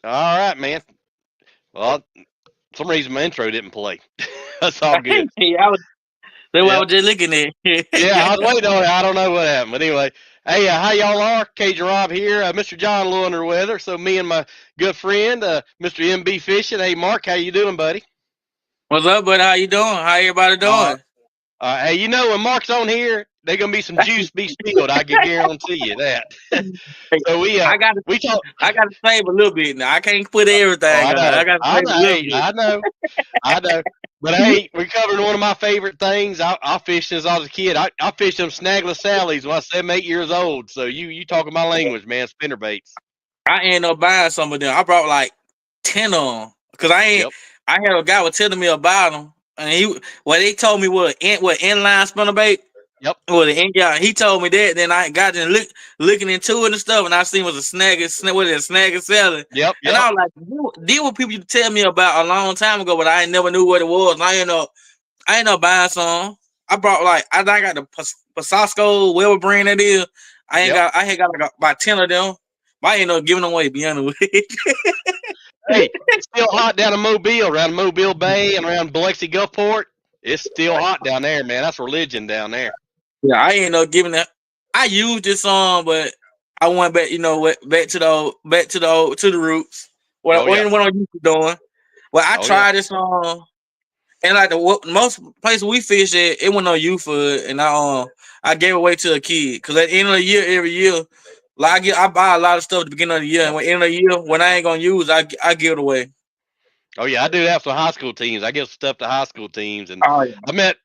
All right, man. Well, for some reason my intro didn't play. That's all good. Yeah, that's what I Yep. was just looking Yeah, I at. was waiting on it. I don't know what happened, but anyway. Hey, how y'all are? Cajun Rob here. Mr. John a little under the weather, so me and my good friend, Mr. MB Fishing. Hey, Mark, how you doing, buddy? What's up, buddy? How you doing? How everybody Uh, doing? hey, when Mark's on here, there's gonna be some juice be spilled. I can guarantee you that. Hey, So I got to, we talk. I got to save a little bit now. I can't put Oh, everything I on there. know, I got to I save know, a little hey, bit. I know. I know. But hey, we're covering one of my favorite things. I fished since I was a kid. I fished them snagless sallies when I was 7, 8 years old. So you talking my language, man. Spinnerbaits. I ended up buying some of them. I brought like 10 of them because Yep. I had a guy was telling me about them, and they told me what inline spinnerbait. Yep. Well, yeah, he told me that. Then I got looking into it and stuff, and I seen was a what is it, snag and selling. Yep. And Yep. I was like, these were people you tell me about a long time ago, but I never knew what it was. And I ended up buying some. I brought I think I got the Pasasco, whatever brand that is. Yep. I had got like about 10 of them. But I ended up giving them away, be honest with you. Hey, it's still hot down in Mobile, around Mobile Bay and around Biloxi Gulfport. It's still hot down there, man. That's religion down there. Yeah, I ended up giving that. I used this song, but I went back, back to the to the roots. Oh yeah. What I'm used to doing. Well, I Oh yeah. tried this song, and like most places we fish at, it wasn't no youth for it, and I gave it away to a kid because at the end of the year, every year, I buy a lot of stuff at the beginning of the year, and at the end of the year, when I ain't gonna use, I give it away. Oh yeah, I do that for high school teams. I give stuff to high school teams, and Oh yeah.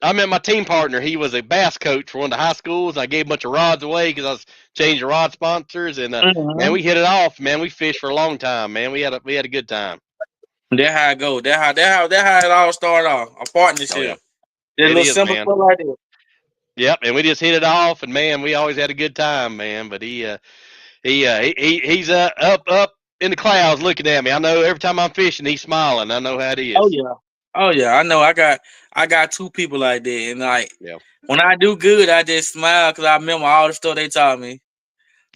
I met my team partner. He was a bass coach for one of the high schools. I gave a bunch of rods away because I was changing rod sponsors, and man, Mm-hmm. we hit it off. Man, we fished for a long time. Man, we had a good time. That's how it go. That's how it all started off. A Oh yeah, partnership. Just a it little is, simple man. stuff like that. Yep, and we just hit it off, and man, we always had a good time, man. But he's up in the clouds looking at me. I know every time I'm fishing, he's smiling. I know how it Oh is. yeah. Oh yeah. I know. I got two people like that, and like Yeah. when I do good, I just smile because I remember all the stuff they taught me.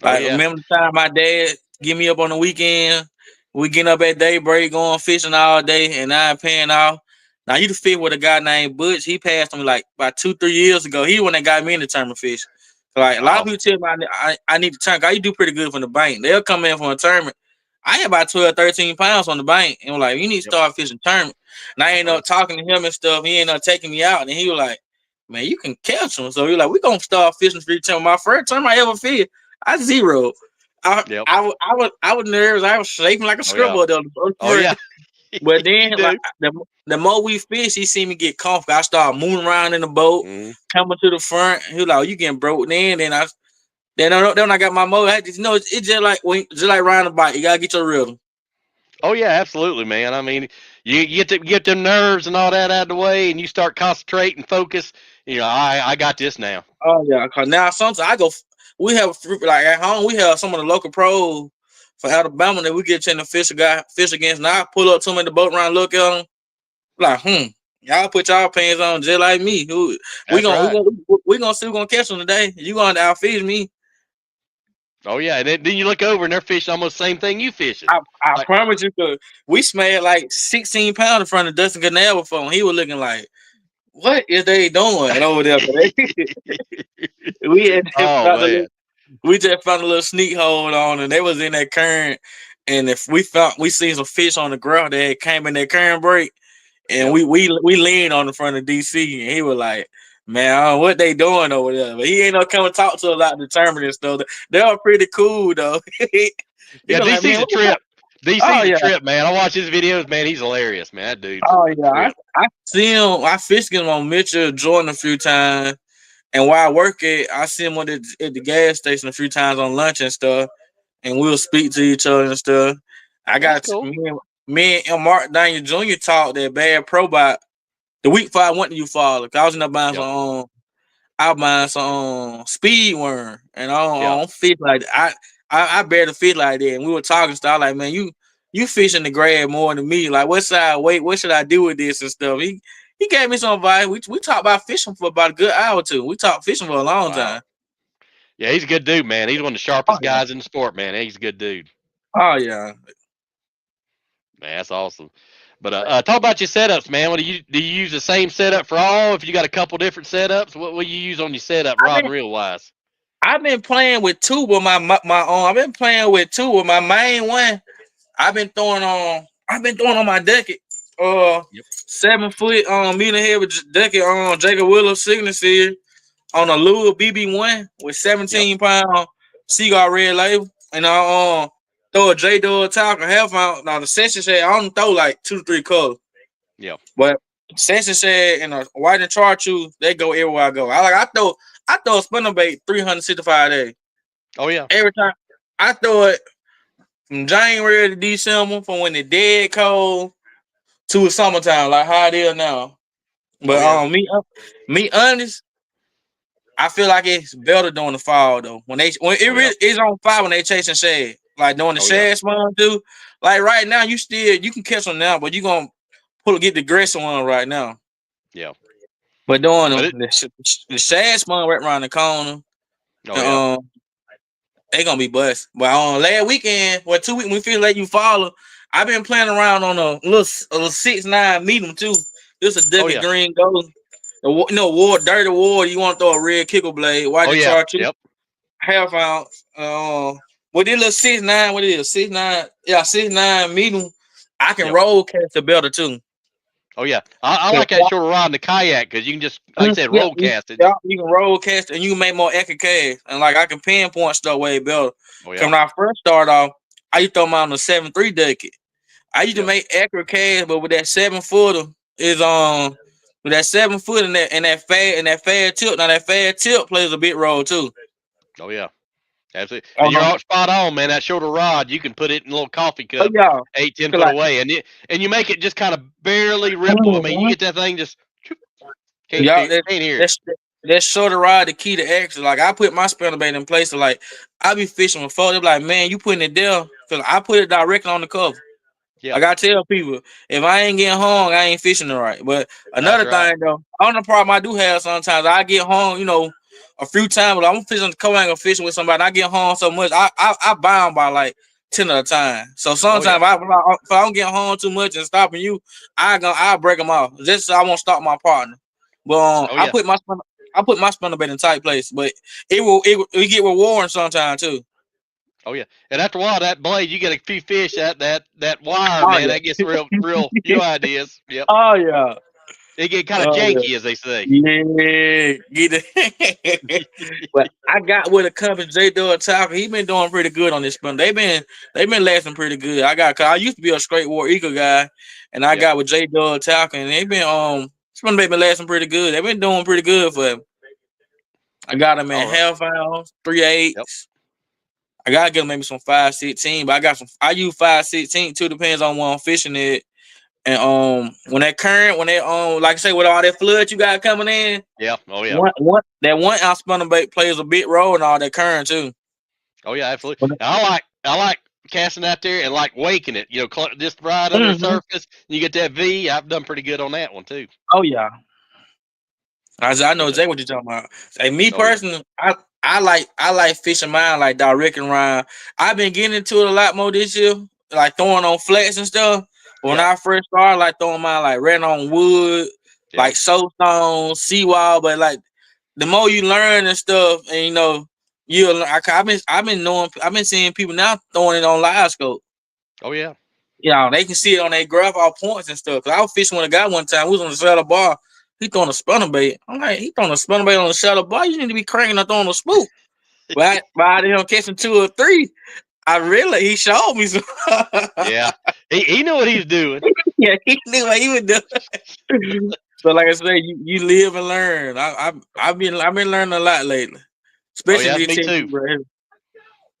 Oh Like yeah. remember the time my dad get me up on the weekend. We getting up at daybreak, going fishing all day, and I ain't paying off. Now you to fish with a guy named Butch. He passed on me like about 2, 3 years ago. He the one that got me into tournament fish. Like a lot of Oh people tell me I need to turn. Cause you do pretty good from the bank. They'll come in from a tournament. I had about 12, 13 pounds on the bank, and like you need to yep. start fishing tournament. And I ended Oh up talking to him and stuff. He ended up taking me out, and he was like, "Man, you can catch them." So he like, "We gonna start fishing street tournament." My first time I ever fished, I zeroed. yep. I was nervous. I was shaking like a Oh yeah. scribble the Oh first. yeah. But You then, like do. the more we fish, he see me get comfortable. I start moving around in the boat, Mm. coming to the front. He was like, "Oh, you getting broke?" Then when I got my motor, it's just like just like riding a bike. You gotta get your rhythm. Oh yeah, absolutely, man. I mean, you get them nerves and all that out of the way, and you start concentrating, focus. You know, I got this now. Oh yeah, cause now sometimes I go. We have like at home. We have some of the local pros for Alabama that we get in the fish against. Now I pull up to them in the boat around, look at them, like, y'all put y'all pants on just like me. Who That's right. we gonna see who gonna catch them today. You gonna outfish me? Oh yeah, and then you look over and they're fishing almost the same thing you fishing. I Like, promise you, cause we smelled like 16 pounds in front of Dustin Canal before, and he was looking like, "What is they doing over there?" we had just oh found a man, little, we just found a little sneak hold on, and they was in that current. And if we seen some fish on the ground that came in that current break, and yep. we leaned on the front of DC, and he was like, "Man, I don't know what they doing over there?" But he ain't no come and talk to us about the tournament and stuff. They are pretty cool though. He Yeah, gonna like, DC's man, a what the fuck? trip. Oh DC's a yeah, trip, man. I watch his videos, man. He's hilarious, man. That dude's oh a yeah. trip. I see him. I fished him on Mitchell Jordan a few times, and while I work I see him at the gas station a few times on lunch and stuff, and we'll speak to each other and stuff. I That's got cool. me and Mark Daniel Jr. talked that bad pro bot the week before I went to you father. I was in there buying Yep. speed worm, and I Yeah. don't fish like that. I barely fish like that. And we were talking stuff like, man, you fish in the grab more than me. Like, what side weight? What should I do with this and stuff? He gave me some advice. We talked about fishing for about a good hour or two. We talked fishing for a long Wow. time. Yeah, he's a good dude, man. He's one of the Oh sharpest yeah. guys in the sport, man. He's a good dude. Oh yeah. Man, that's awesome. But talk about your setups, man. What do you use the same setup for all? If you got a couple different setups, what will you use on your setup, I've rod been and reel wise? I've been playing with two with my own. I've been playing with two with my main one. I've been throwing on my Ducket. Yep. 7 foot meter head with Ducket on Jacob Willows signature on a Lure BB1 with Yep. 17-pound Seagull red label. And I throw a J Dub Talker half ounce. Now the session shade, I don't throw like 2 to 3 colors. Yep. But session shade and a white and chartreuse, they go everywhere I go. I throw a spinnerbait 365 days. Oh yeah. Every time I throw it from January to December, from when it's dead cold to summertime, like how it is now. Oh But yeah. me honest, I feel like it's better during the fall though. When it Oh yeah. really is on fire when they chasing shad. Like during the Oh yeah. shad spawn too. Like right now, you can catch them now, but you gonna get the aggressive one right now. Yeah. But doing But them, it. the shad spawn right around the corner. Oh And, yeah. they gonna be bust. But on last weekend, 2 weeks, we feel like you follow. I've been playing around on a little 6'9" medium too. This a Oh Ducket yeah. green gold. Dirty water. You want to throw a red kicker blade? White Oh and yeah. chartreuse, Yep. half ounce. With this little 6'9", what it is? 6'9", yeah, 6'9" medium. I can Yep. roll cast the better too. Oh yeah. I like that shorter rod in the kayak because you can just, like I said, Yeah, roll cast it. yeah, you can roll cast and you can make more accurate cast. And like I can pinpoint stuff way better. Oh yeah. Cause when I first started off, I used to throw mine on a 7.3 Ducket. I used to Yep. make accurate cast, but with that 7-footer is with that 7 foot and that fast tip. Now that fast tip plays a big role too. Oh yeah. Absolutely. And you're all spot on, man. That shorter rod, you can put it in a little coffee Oh cup, yeah, 8, 10 cause foot like away, and you make it just kind of barely ripple. I mean, you get that thing just y'all can't hear it. that shorter rod the key to action. Like I put my spinnerbait in place. So like I be fishing with folks. They be like, man, you putting it there? Cause I put it directly on the cover. Yeah, Like I tell people, if I ain't getting hung, I ain't fishing it right. But that's another right. thing though, on the problem I do have sometimes, I get hung, a few times. But I'm fishing the co-angle fishing with somebody. I get hung so much, I bound by like 10 at a time. So Oh sometimes yeah. if I don't get hung too much and stopping you, I break them off just so I won't stop my partner. But Oh yeah. I put my spinnerbait in tight place. But it get rewarding sometimes too. Oh yeah. And after a while, that blade, you get a few fish. That wire, Oh man, that gets real. You know how it is. Yep. oh yeah. It get kind of Oh yeah. janky, as they say. Yeah, get it. But I got with a company, J Dub Talker. He been doing pretty good on this spin. They been lasting pretty good. Cause I used to be a straight war eagle guy, and I Yep. got with J Dub Talker, and they been spin been lasting pretty good. They been doing pretty good for him. I got them in All right. half ounce, 3/8. Yep. I gotta get them maybe some 5/16, but I got some. I use 5/16 too. Depends on where I'm fishing it. And when that current, when they like I say, with all that flood you got coming in, Yeah. Oh yeah. that 1 ounce spinnerbait plays a big role in all that current too. Oh yeah. Absolutely. And I like casting out there and like waking it. Just right under the Mm-hmm. surface. You get that V. I've done pretty good on that one too. Oh yeah, I know But exactly what you're talking about. Hey, me oh yeah. personally, I like fishing mine like direct and round. I've been getting into it a lot more this year, like throwing on flats and stuff. When Yeah. I first started, like throwing mine like red on wood, Yeah. like soapstone, seawall. But like the more you learn and stuff, and I've been seeing people now throwing it on live scope. Oh yeah. They can see it on their graph all points and stuff. Cause I was fishing with a guy one time. We was on the saddle bar. He throwing a spinnerbait. I'm like, he throwing a spinnerbait on the saddle bar. You need to be cranking up throwing a spook. But him catching 2 or 3, he showed me some. Yeah. He knew what he was doing. Yeah, he knew what he was doing. So like I said, you live and learn. I've been learning a lot lately, Oh especially yeah, with me this too. technique right here.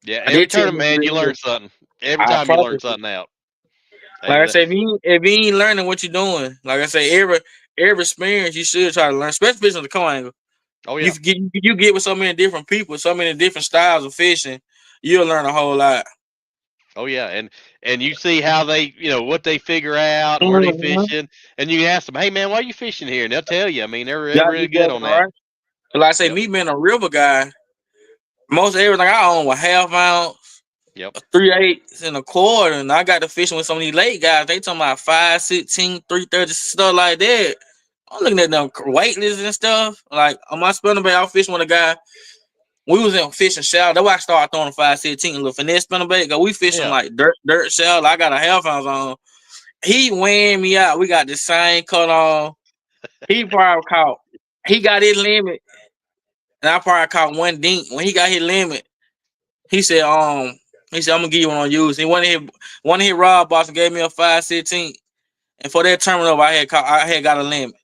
Yeah, I every did tournament, technique man, right you here. learn something. Every I time you learn promise you. something out. Like I And said, if you ain't learning what you're doing, like I say, every experience you should try to learn, especially fishing the co-angle. oh You yeah, get with so many different people, so many different styles of fishing, you'll learn a whole lot. oh yeah, and you see how they, what they figure out and where they Mm-hmm. fishing, and you ask them, hey man, why are you fishing here? And they'll tell you. I mean, they're Yeah, really you good got it on that. right. But like I say, Yep. me being a river guy, most everything I own was half ounce, Yep. 3/8 and a quarter, and I got to fishing with some of these late guys. They talking about 5/16, 3/30, stuff like that. I'm looking at them weightless and stuff. Like on my spinnerbait, I was fishing with a guy. We was in fishing shallow. That's why I started throwing 5/16, a little finesse spinnerbait. Cause we fishing like dirt shallow. I got a half ounce on. He weighing me out. We got the same cut on. He probably caught. He got his limit, and I probably caught one dink. When he got his limit, he said, I'm gonna give you one on use. He one of his rod boss and gave me a 5/16. And for that terminal, I had got a limit.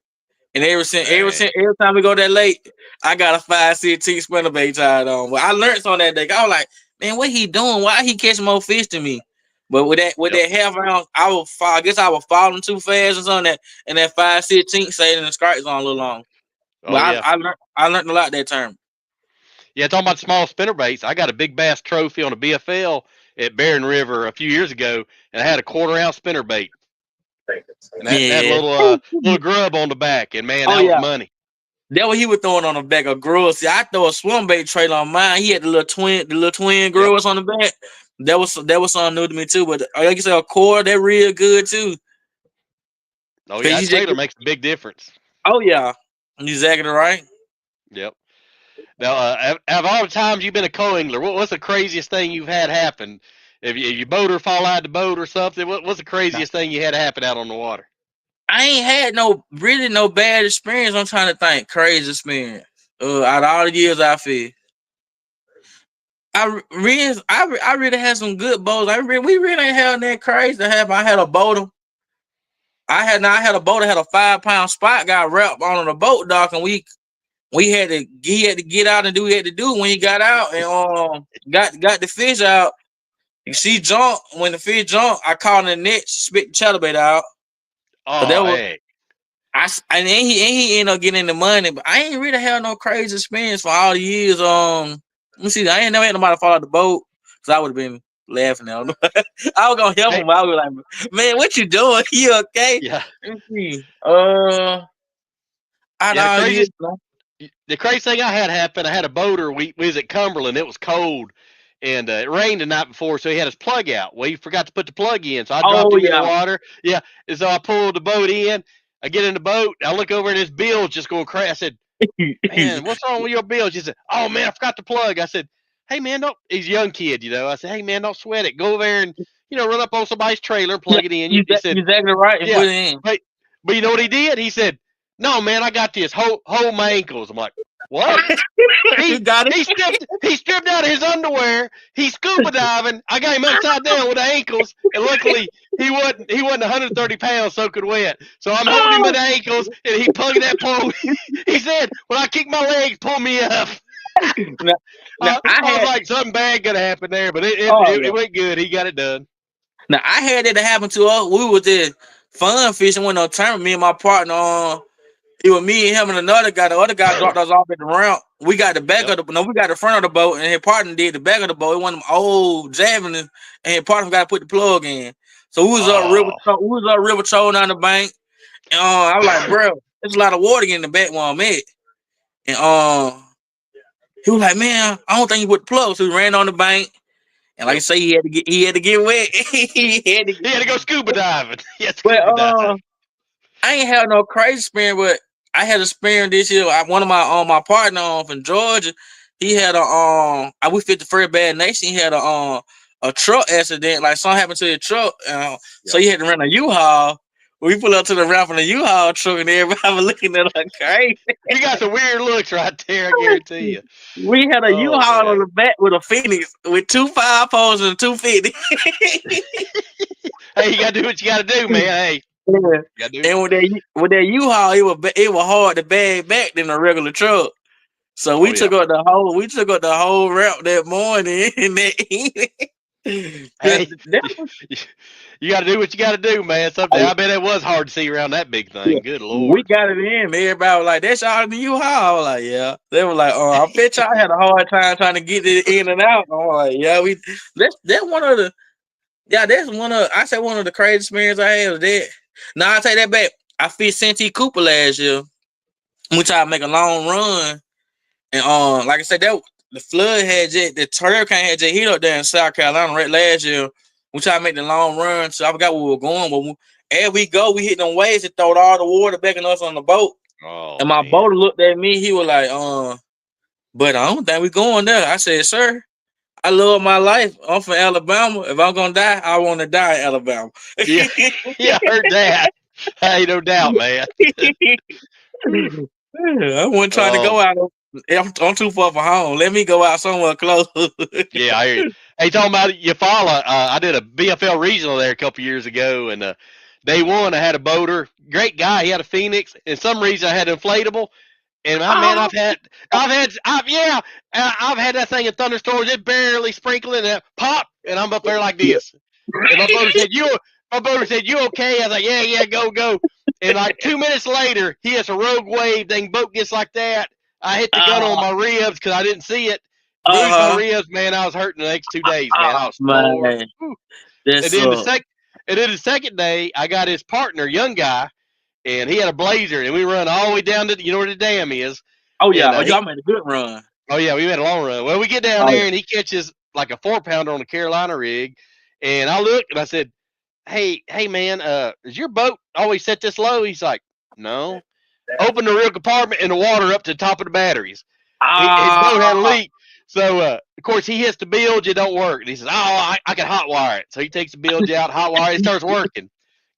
And every time we go that late, I got a 5/16 spinnerbait tied on. But I learned on that day. I was like, man, what he doing? Why he catching more fish than me? But with that half ounce, I guess I was falling too fast or something. And that 5/16 stayed in the strike zone a little long. Oh, But yeah. I learned a lot that term. Yeah, talking about small spinnerbaits, I got a big bass trophy on a BFL at Barron River a few years ago, and I had a 1/4 ounce spinnerbait. And that had a little grub on the back, and man, that was money. That what he was throwing on the back of grubs. See, I throw a swim bait trailer on mine. He had the little twin grubs on the back. That was something new to me too. But like you said, a core, that real good too. Oh yeah, that trailer makes a big difference. Oh yeah, exactly right. Yep. Now, out of all the times you've been a co-angler, what's the craziest thing you've had happen? If your boater fall out of the boat or something, what's the craziest thing you had happen out on the water? I ain't had no bad experience. I'm trying to think crazy experience. Out of all the years I fished, I really had some good boats. We really ain't had that crazy to happen. I had a boater. I had a boat that had a 5-pound spot got wrapped on the boat dock, and he had to get out and do what he had to do. When he got out and got the fish out, she jumped. When the fish jumped, I caught in the net, spit the chatterbait out. Oh, hey. And he ended up getting the money, but I ain't really had no crazy experience for all the years. Let me see, I ain't never had nobody fall out the boat, because I would have been laughing at him. I was gonna help him. I was like, man, what you doing? You okay? Yeah. Let me see. The crazy thing I had happen, I had a boater. We was at Cumberland. It was cold, and it rained the night before, so he had his plug out. Well, he forgot to put the plug in, so I dropped him in the water. Yeah, and so I pulled the boat in. I get in the boat. I look over, and his bill's just going crazy. I said, man, what's wrong with your bill? She said, oh, man, I forgot the plug. I said, hey, man, don't. He's a young kid, I said, hey, man, don't sweat it. Go over there and, run up on somebody's trailer, plug it in. He said, exactly right. And put it in. But you know what he did? He said, no, man, I got this. Hold my ankles. I'm like, what? He stripped out his underwear. He's scuba diving. I got him upside down with the ankles, and luckily he wasn't 130 pounds soaking wet. So I'm holding him at the ankles, and he plugged that pole. He said, when I kick my legs, pull me up. I was like, something bad gonna happen there, but it went good. He got it done. Now I had that to happen to us. We was there fun fishing, went on tournament. Me and my partner it was me and him and another guy. The other guy dropped us off at the ramp. We got the back of we got the front of the boat, and his partner did the back of the boat. It one of them old javelins, and his partner got to put the plug in. So we was up river trolling on the bank, and I was like, bro, there's a lot of water in the back where I'm at. And he was like, man, I don't think he put the plug. So we ran on the bank, and like I say, he had to get wet. he had to go scuba diving. I ain't had no crazy experience, but I had a experience this year. One of my partner from Georgia, he had we fit the first bad nation. He had a truck accident, like something happened to his truck, so he had to rent a U-Haul. We pull up to the ramp in the U-Haul truck, and everybody was looking at us like crazy. You got some weird looks right there, I guarantee you. We had a U-Haul on the back with a Phoenix with 2 5-poles and 250. Hey, you gotta do what you gotta do, man. Hey. Yeah. And with that U-Haul, it was hard to bag back than a regular truck. So we took up the whole route that morning and that evening. Hey, you got to do what you got to do, man. I bet it was hard to see around that big thing. Yeah. Good Lord. We got it in. Everybody was like, that's y'all in the U-Haul. I was like, yeah. They were like, I bet y'all had a hard time trying to get it in and out. I was like, yeah, that's one of the crazy experiences I had with that. Now I'll take that back. I fished Santee Cooper last year. We tried to make a long run. And like I said, the flood the hurricane had just hit up there in South Carolina right last year. We tried to make the long run, so I forgot where we were going. But as we go, we hit them waves and throwed all the water back in us on the boat. Oh, and my man. boat looked at me. He was like, but I don't think we going there. I said, sir, I love my life. I'm from Alabama. If I'm gonna die, I want to die in Alabama. Yeah, yeah, I heard that. Hey, no doubt, man. I wasn't trying to go out. I'm too far from home. Let me go out somewhere close. Yeah, I hear you. Hey, talking about you follow. I did a BFL regional there a couple years ago, and day one I had a boater, great guy. He had a Phoenix, and some reason I had an inflatable. And man, I've had that thing in thunderstorms. It barely sprinkling and pop, and I'm up there like this. And my boater said, "You okay?" I was like, "Yeah, go." And like 2 minutes later, he hits a rogue wave. Dang boat gets like that. I hit the gun on my ribs because I didn't see it. Bruised my ribs, man. I was hurting the next 2 days, man. I was sore. And then the second day, I got his partner, young guy, and he had a blazer, and we run all the way down to where the dam is. Oh yeah, y'all made a good run. Oh yeah, we made a long run. Well, we get down there, and he catches like a 4-pounder on a Carolina rig, and I looked and I said, Hey man, is your boat always set this low? He's like, no. Open the rear compartment and the water up to the top of the batteries. His boat had a leak. So, of course, he hits the bilge. It don't work. And he says, I can hot wire it. So he takes the bilge out, hot wire it. It starts working.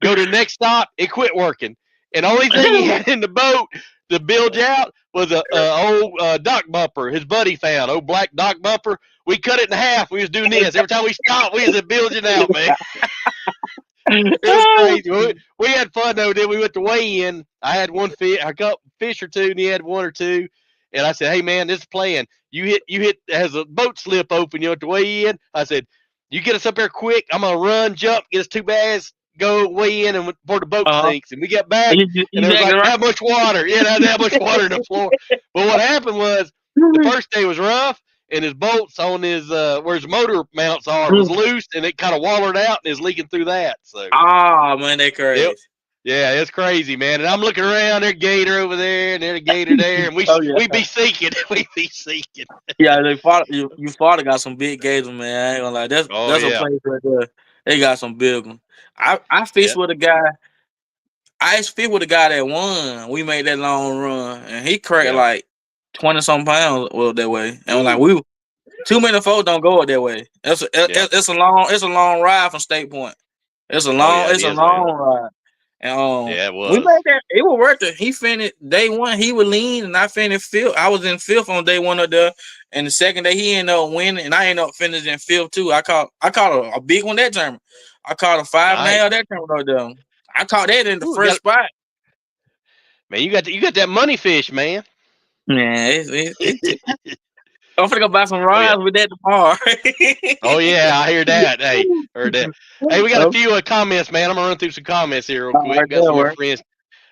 Go to the next stop. It quit working. And the only thing he had in the boat to bilge out was a old dock bumper his buddy found, old black dock bumper. We cut it in half. We was doing this. Every time we stopped, we was bilging out, man. It was crazy. We had fun though. Then we went to weigh in. I had one fish, I got fish or two, and he had one or two. And I said, "Hey man, this is playing. You hit as a boat slip open. You have to weigh in." I said, "You get us up there quick. I'm gonna run, jump, get us 2 bags, go weigh in, and before the boat sinks." And we got back, and there was like that much water. Yeah, that much water in the floor. But what happened was the first day was rough. And his bolts on his where his motor mounts are was loose, and it kind of wallered out and is leaking through that. So, man, they crazy. It's crazy, man. And I'm looking around, there's a gator over there, and there's a gator there, and we be seeking, Yeah, you father got some big gators, man. I ain't gonna lie, that's a place right there. They got some big ones. I fished with a guy. I fished with a guy that won. We made that long run, and he cracked like 20-something pounds that way. And like too many folks don't go that way. It's a long ride from State Point. It's a long ride. And it was. We made that. It was worth it. He finished day one. He was lean, and I finished fifth. I was in fifth on day one of the. And the second day he ended up winning, and I ended up finishing fifth too. I caught a big one that tournament. I caught a 5.5 that tournament. I caught that in the first spot. Man, you got that money fish, man. Yeah, I'm gonna go buy some rods with that tomorrow. Oh yeah, I hear that. Hey, heard that. Hey, we got a few comments, man. I'm gonna run through some comments here real quick. Got some more friends.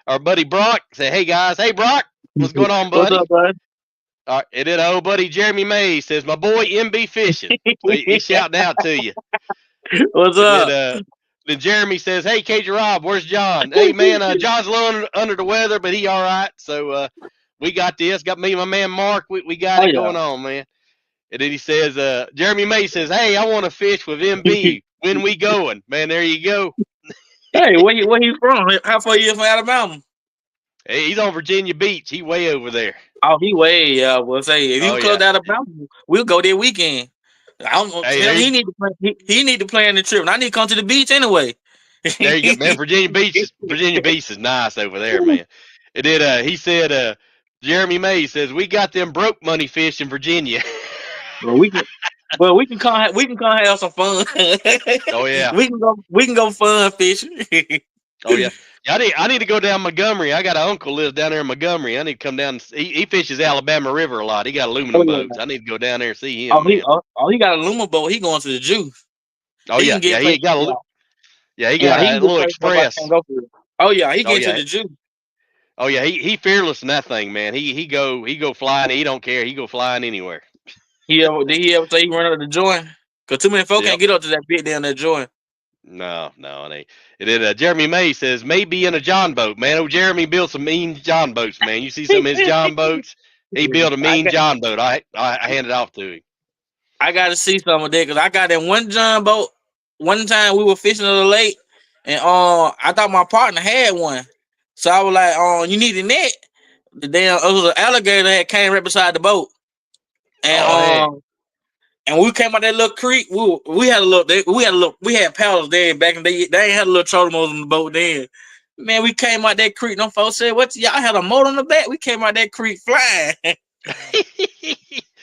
Our buddy Brock say, "Hey guys, hey Brock, what's going on, buddy?" What's up, bud? All right, and then old buddy Jeremy May says, "My boy MB Fishing." So he's shouting out to you. What's up? Then Jeremy says, "Hey, KJ Rob, where's John?" Hey man, John's a little under the weather, but he all right. So we got this. Got me and my man Mark. We got it going on, man. And then he says, Jeremy May says, "Hey, I want to fish with MB. When we going?" Man, there you go. Hey, where he from? How far you from Alabama? Hey, he's on Virginia Beach. He way over there. Oh, he way. Well, say if you close to Alabama, we'll go there weekend. I don't know. He need to plan. He need to plan the trip. And I need to come to the beach anyway. There you go, man. Virginia Beach is nice over there, man. And then he said, Jeremy May says, "We got them broke money fish in Virginia." Well, we can come have some fun. Oh yeah, we can go fun fishing. Oh yeah, I need to go down Montgomery. I got an uncle lives down there in Montgomery. I need to come down. He fishes Alabama River a lot. He got aluminum boats. I need to go down there and see him. He got an aluminum boat. He going to the juice. Oh yeah, he got a little express. Oh yeah, he get to the juice. Oh yeah, he fearless in that thing, man. He go flying. He don't care. He go flying anywhere. Did he ever say he run up the joint? Because too many folks can't get up to that bit down that joint. No, it ain't. Jeremy May says maybe in a John boat, man. Oh, Jeremy built some mean John boats, man. You see some of his John boats? he built a mean John boat. I handed it off to him. I got to see some of that because I got that one John boat. One time we were fishing at the lake, and I thought my partner had one, so I was like, you need a net. The damn it was an alligator that came right beside the boat, and and we came out that little creek. We had paddles there back in the day. They ain't had a little trolling motor on the boat then. Man, we came out that creek. Them folks said, "What y'all had a motor on the back?" We came out that creek flying. That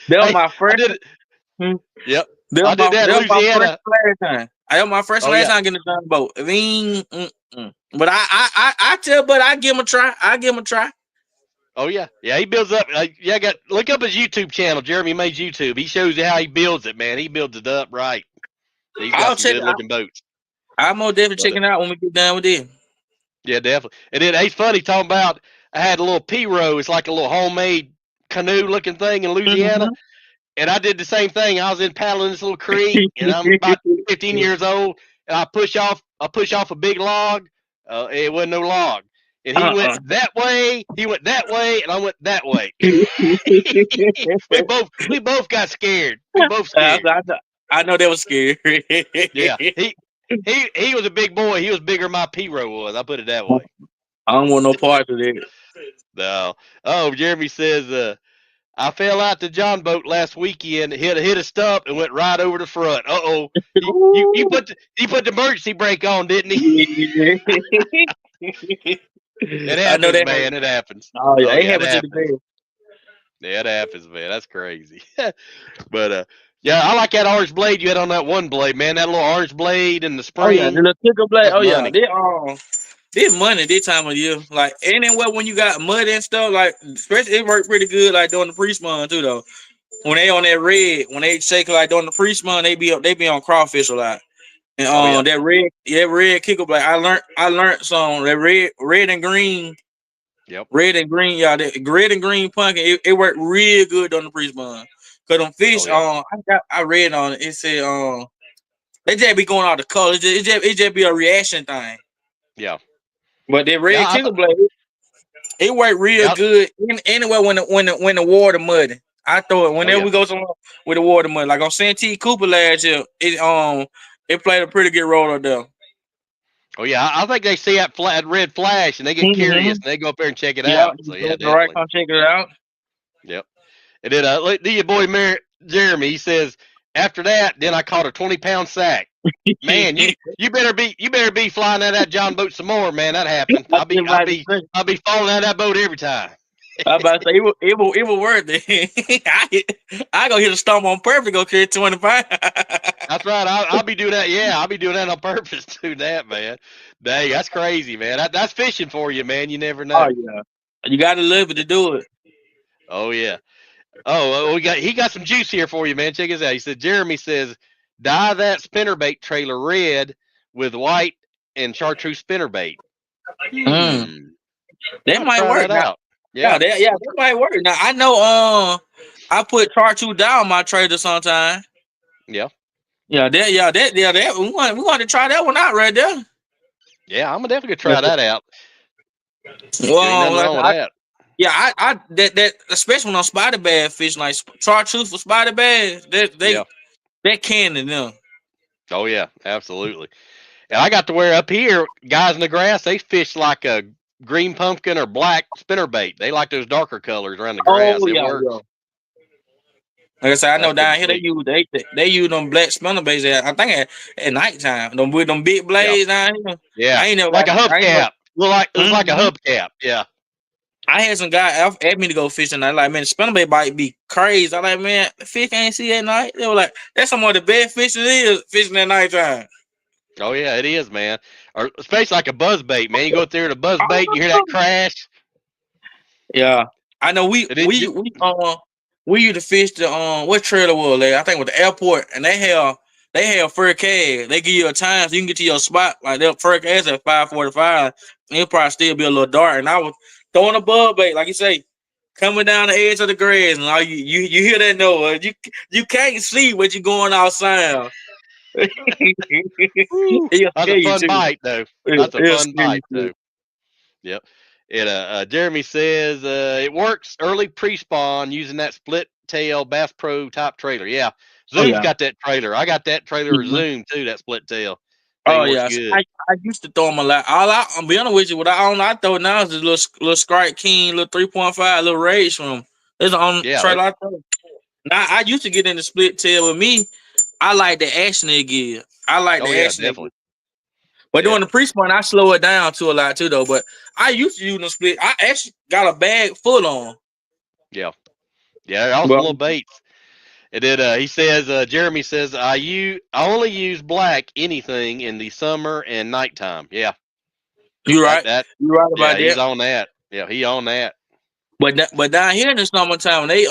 was my first. Yep. I did that in Louisiana. That was my first last time getting a John boat. But I tell, but I give him a try. Oh yeah, he builds up. Look up his YouTube channel. Jeremy made YouTube. He shows you how he builds it, man. He builds it up right. He's got some good looking boats. I'm gonna definitely check it out when we get done with it. Yeah, definitely. And then it's funny talking about. I had a little P-row. It's like a little homemade canoe looking thing in Louisiana. And I did the same thing. I was in paddling this little creek, and I'm about 15 years old, and I push off a big log. It wasn't no log. And he went that way, and I went that way. we both got scared. We both scared. I know they were scared. Yeah. He was a big boy. He was bigger than my P-row was. I put it that way. I don't want no part of it. No. Oh, Jeremy says, I fell out the John boat last weekend, hit a stump, and went right over the front. He put the emergency brake on, didn't he? It happens, man. It happens. Oh yeah, it happens. Yeah, it happens, man. That's crazy. But yeah, I like that orange blade you had on that one blade, man. That little orange blade and the spring. Oh yeah, the kicker blade. Oh yeah, this money this time of year. Like anywhere when you got mud and stuff, like especially it worked pretty good like during the pre-spawn too though. When they on that red, when they shake like during the pre-spawn, they be on crawfish a lot. And that red kicker blade. I learned some that red and green. Yep. Red and green, y'all. That red and green pumpkin, it worked real good during the pre-spawn. Cause them fish, I read on it. It said they just be going out the color. It just be a reaction thing. Yeah. But that red kicker blade, it worked real good. Anyway, when the water muddy, I throw it whenever we go somewhere with the water muddy. Like on Santee Cooper last year, it played a pretty good role up there. Oh yeah, I think they see that red flash and they get curious and they go up there and check it out. So yeah, right, come check it out. Yep. And then your boy Jeremy, he says, after that, then I caught a 20-pound sack. Man, you better be flying out of that John boat some more, man. That happened. I'll be falling out of that boat every time. I'm about to say it will worth it. I go hit a stump on purpose to go carry 25. That's right. I'll be doing that. Yeah, I'll be doing that on purpose to do that, man. Dang, that's crazy, man. That's fishing for you, man. You never know. Oh yeah, you got to live it to do it. Oh yeah. Oh, he got some juice here for you, man. Check this out. He said, Jeremy says, dye that spinnerbait trailer red with white and chartreuse spinnerbait. That might work out. Yeah, that might work. Now I know. I put chartreuse down on my trailer sometime. Yeah. Yeah. That. We want to try that one out right there. Yeah, I'm definitely gonna try that out. Well, yeah, I that especially when I'm spider bass fishing, like chartreuse for spider bass, they can in them. Oh yeah, absolutely. And I got to where up here, guys in the grass, they fish like a green pumpkin or black spinnerbait. They like those darker colors around the grass. Oh, yeah. Like I said, I know down here they use them black spinnerbaits. I think at nighttime, them with them big blades down here. Yeah, I ain't never like a hubcap. It was like a hubcap. Yeah. I had some guy asked me to go fishing. I like, man, the spinnerbait might be crazy. I like, man, the fish can't see at night. They were like, that's some of the best fishing is fishing at nighttime. Oh yeah, it is, man. Or especially like a buzz bait, man. You go out there to buzz bait, you hear that crash. Yeah, I know. We used to fish the what trailer was there? I think with the airport, and they have fur cast. They give you a time so you can get to your spot. Like their fur cast at 5:45. It'll probably still be a little dark, and I was throwing a buzz bait, like you say, coming down the edge of the grass, and all you hear that noise. You can't see what you're going outside. That's a fun bite, though. That's a fun bite, though. Yep. Jeremy says it works early pre-spawn using that split tail Bass Pro type trailer. Yeah, Oh Zoom's yeah. got that trailer. I got that trailer Mhm. Zoom too. That split tail Oh thing works yeah. good. I used to throw them a lot. I'll be honest with you. What I throw now is this little Strike King, little 3.5, little Rage from. It's on Yeah, trailer I throw. Now I used to get in the split tail with me. I like the action they give. I like oh the yeah, action they give. definitely. But Yeah, during the pre-spawn, I slow it down to a lot too though. But I used to use the split. I actually got a bag full on. yeah, yeah. They're awesome Well, little baits. It did. He says. Jeremy says I only use black anything in the summer and nighttime. Yeah, you right. that. You right Yeah, about he's that. on that. Yeah, he on that. But down here in the summertime, they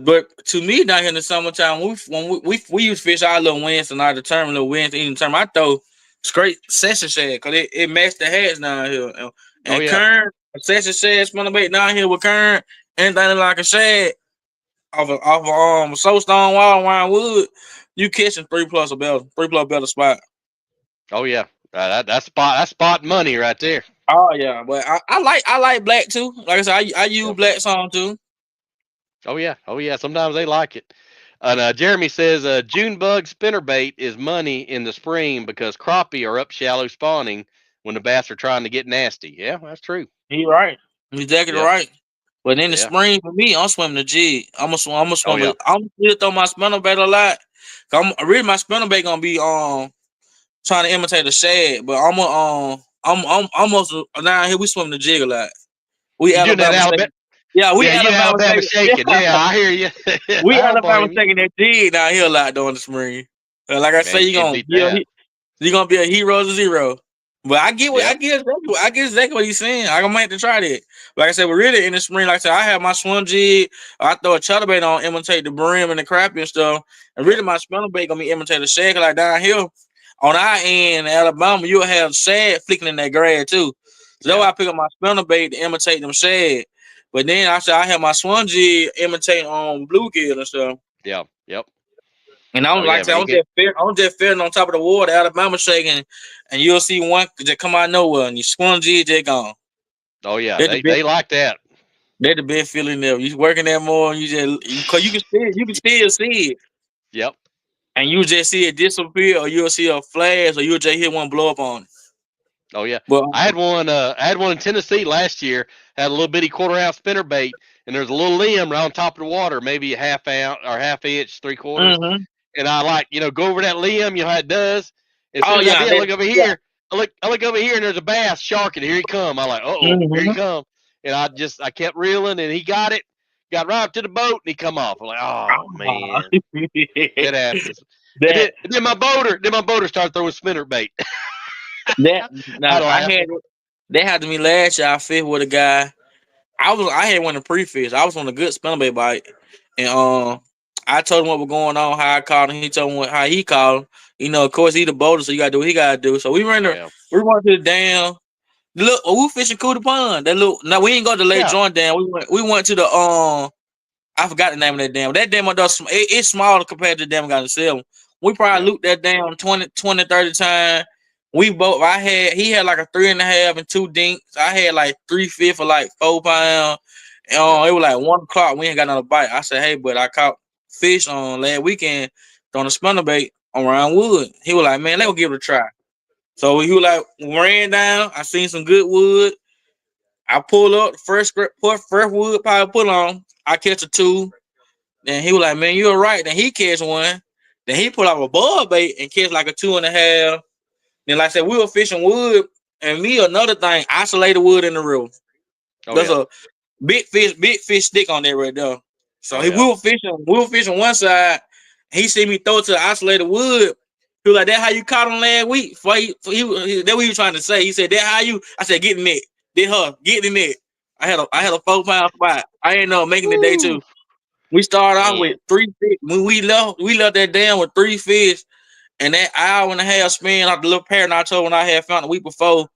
But to me, down here in the summertime, we use fish our little wins and our determined little wins eating term. I throw straight session shad because it matched the heads down here. Oh And yeah, current session shad spinnerbait down here with current anything like a shad off of soapstone wall around wood, you catching 3+ a better, 3+ better spot. oh yeah. That's spot money right there. Oh yeah, but I like black too. Like I said, I use Yeah. black some too. Oh yeah, oh yeah. Sometimes they like it. And Jeremy says June bug spinnerbait is money in the spring because crappie are up shallow spawning when the bass are trying to get nasty. Yeah, that's true. He right. He's exactly Yep. right. But in the Yeah. spring for me, I'm swimming the jig. I'm gonna Oh swim. yeah. I'm gonna throw my spinnerbait a lot. Really my spinnerbait gonna be trying to imitate a shad, but I'm almost down here. We swim the jig a lot. We You doing that Alabama Alabama? shaking. Yeah, we Yeah, you Alabama Alabama shaking. shaking. Yeah, Yeah, I hear you. we I don't Alabama blame you. shaking that jig down here a lot during the spring. Like I Man, say, you can't beat that. you're gonna be a hero to zero. But Yep. I get exactly what he's saying. I might have to try that. Like I said, we're really in the spring. Like I said, I have my swim jig. I throw a chatterbait on, imitate the brim and the crappie and stuff. And Yep. really, my spinnerbait gonna be imitate the shad. Like down here on our end, in Alabama, you'll have shad flicking in that grass too. So that's why Yeah. I pick up my spinnerbait to imitate them shad. But then I said I have my swim jig imitate on bluegill and stuff. Yeah. Yep. And I'm Oh like I yeah, said, man. You can. I'm just feeling on top of the water, Alabama shaking, and you'll see one just come out of nowhere, and you spongy, they gone. Oh yeah, They're the they best. like that. They're the best feeling there. You working there more, and cause you can still see it, Yep. and you just see it disappear, or you'll see a flash, or you'll just hear one blow up on it. Oh yeah. But I had one. I had one in Tennessee last year. Had a little bitty quarter-ounce spinner bait, and there's a little limb right on top of the water, maybe a half ounce or half inch, 3/4. mm-hmm. And I like go over that limb. You know how it does. As soon Oh as I yeah, did, I look over yeah. here. I look over here, and there's a bass sharking. Here he come. I'm like, oh, here he Mm-hmm. come. And I kept reeling, and he got it. Got right up to the boat, and he come off. I'm like, oh Ah. man, it happens. that Then my boater started throwing spinner bait. that I now laugh. they had to me last year. I fit with a guy. I had one to pre-fish. I was on a good spinnerbait bite, and I told him what was going on, how I called him. He told me how he called him. Of course, he the boulder, so you gotta do what he gotta do. So Yeah, we went to the dam. Look, we fishing Cooter Pond. That little now we ain't go to Lake yeah, Joint Dam. We went to the I forgot the name of that dam. That dam does it's small compared to the dam I got in Selma. We probably yeah, looped that dam 20, 30 times. We both he had like a 3.5 and 2 dinks. I had like 3/5 for like 4 pounds. yeah, It was like 1 o'clock. We ain't got another bite. I said, hey, but I caught fish on last weekend on a spinnerbait around wood. He was like, man, let's yeah, go give it a try. So he was like, ran down. I seen some good wood. I pull up first wood probably pull on. I catch a 2. Then he was like, man, you're right. Then he catch one. Then he pull out a ball bait and catch like a 2.5. Then like I said, we were fishing wood. And me, another thing, isolated wood in the river. oh There's yeah, a big fish stick on there right there. So oh we yeah. were fishing one side. He see me throw it to the isolated wood. He was like, that how you caught him last week? That what he was trying to say. He said, that how you? I said, get in it. Did her, get in it. I had a 4 pound spot. I ended up making the day Woo, too. We started off man. with 3 fish. When we left that dam with 3 fish, and that hour and a half spin out the little parent I told when I had found the week before.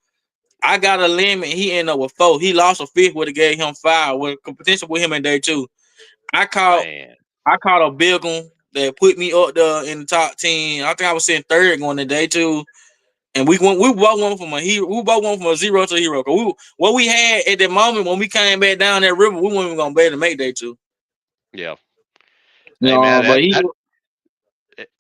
I got a limit. He ended up with 4. He lost a fish would have gave him 5 with potential with him in day 2. I caught Man. I caught a big one that put me up there in the top 10. I think I was sitting third going to day 2. And we both went from a hero. We both went from a 0 to a hero. Cause what we had at that moment when we came back down that river, we weren't even gonna be able to make day 2. Yeah. Hey man, No, but it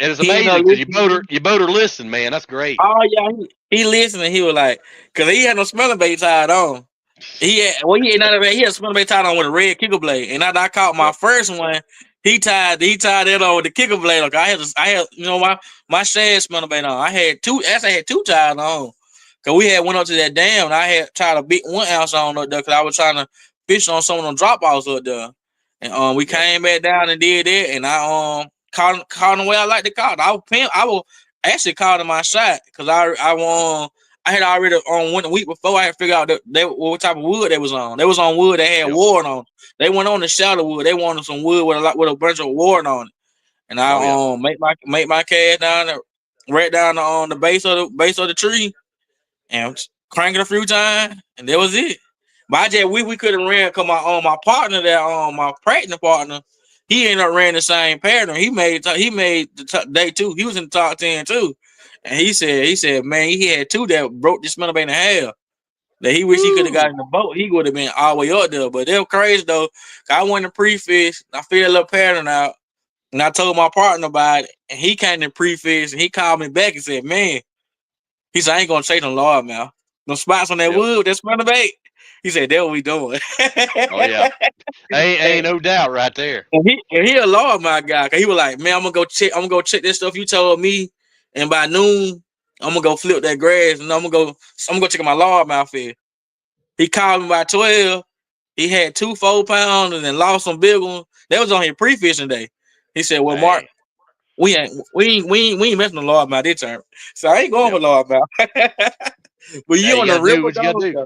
is he ended up amazing because listening. your boater listen, man. That's great. Oh yeah, he listened and he was like, cause he had no smelling bait tied on. He had he had a spinnerbait tied on with a red kicker blade, and I caught my Yep. first one. He tied it on with the kicker blade. Like I had my shad spinnerbait on. I had two. Actually, I had two tied on. Cause we had went up to that dam, and I had tied a big 1 ounce on up there. Cause I was trying to fish on some of them drop offs up there, and we Yep. came back down and did that, and I caught the way I like to caught. I was actually calling my shot because I had already on one week before I had figured out what type of wood they was on. They was on wood that had Yep. ward on it. They went on the shallow wood. They wanted some wood with a bunch of ward on it. And Oh yeah. I make my cast down there, right down on the base of the tree and crank it a few times, and that was it. But I just we could have ran because my partner there my practicing partner, he ended up ran the same pattern. He made the day 2. He was in the top 10 too. And he said, man, he had 2 that broke this spinnerbait in half. That he wish he could have got in the boat. He would have been all the way up there. But they were crazy though. I went to pre-fish. I figured a little pattern out. And I told my partner about it. And he came to pre-fish and he called me back and said, man, he said, I ain't gonna chase no largemouth. No spots on that Yep. wood, that spinnerbait. He said, that's what we doing. Oh yeah. Ain't no doubt right there. And he a largemouth guy. Cause he was like, man, I'm gonna go check this stuff you told me. And by noon, I'm gonna go flip that grass and I'm gonna go check my largemouth fish. He called me by 12. He had 2 4-pounders and lost some big ones. That was on his pre-fishing day. He said, well, Mark, Man. we ain't messing with largemouth this time. So I ain't going Yep. for largemouth. But Hey, you you on the gotta do river what you gotta though, do.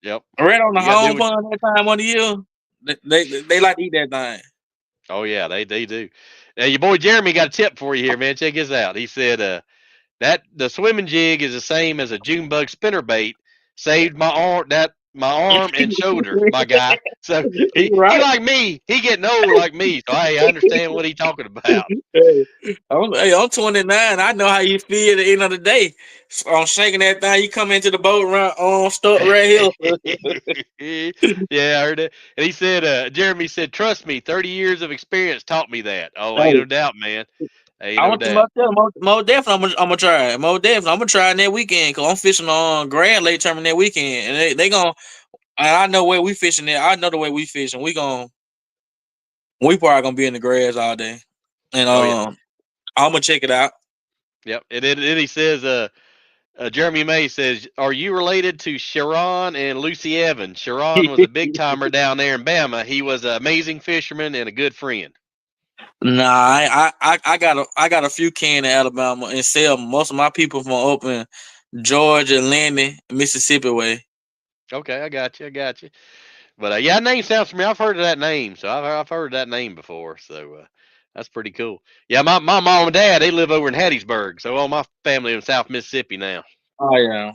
Yep. right on the You gotta do home what pond that time of the year. They like to eat that thing. Oh yeah, they do. Now your boy Jeremy got a tip for you here, man. Check this out. He said that the swimming jig is the same as a June bug spinner bait. Saved my arm and shoulder, my guy. So You he right. like me. He getting old like me. So hey, I understand what he talking about. Hey, I'm 29. I know how you feel at the end of the day. I'm shaking that thing. You come into the boat run on stuck right here. Yeah, I heard it. And he said, Jeremy said, trust me, 30 years of experience taught me that. Oh, ain't Hey, no doubt, man. Ain't I no want to doubt. most definitely. I'm gonna try it. Most definitely, I'm gonna try it that weekend because I'm fishing on Grand Lake tournament that weekend, and they gonna. And I know where we fishing there. I know the way we fishing. We probably gonna be in the grass all day, and Oh yeah. I'm gonna check it out. Yep. And then he says, Jeremy May says, "Are you related to Sharon and Lucy Evans? Sharon was a big timer down there in Bama. He was an amazing fisherman and a good friend." Nah, I got a few cans in Alabama and sell most of my people from up in Georgia, Atlanta, Mississippi way. Okay, I got you. I got you. But yeah, that name sounds familiar. I've heard of that name, so I've heard that name before. So that's pretty cool. Yeah, my mom and dad they live over in Hattiesburg, so all my family in South Mississippi now. Oh yeah.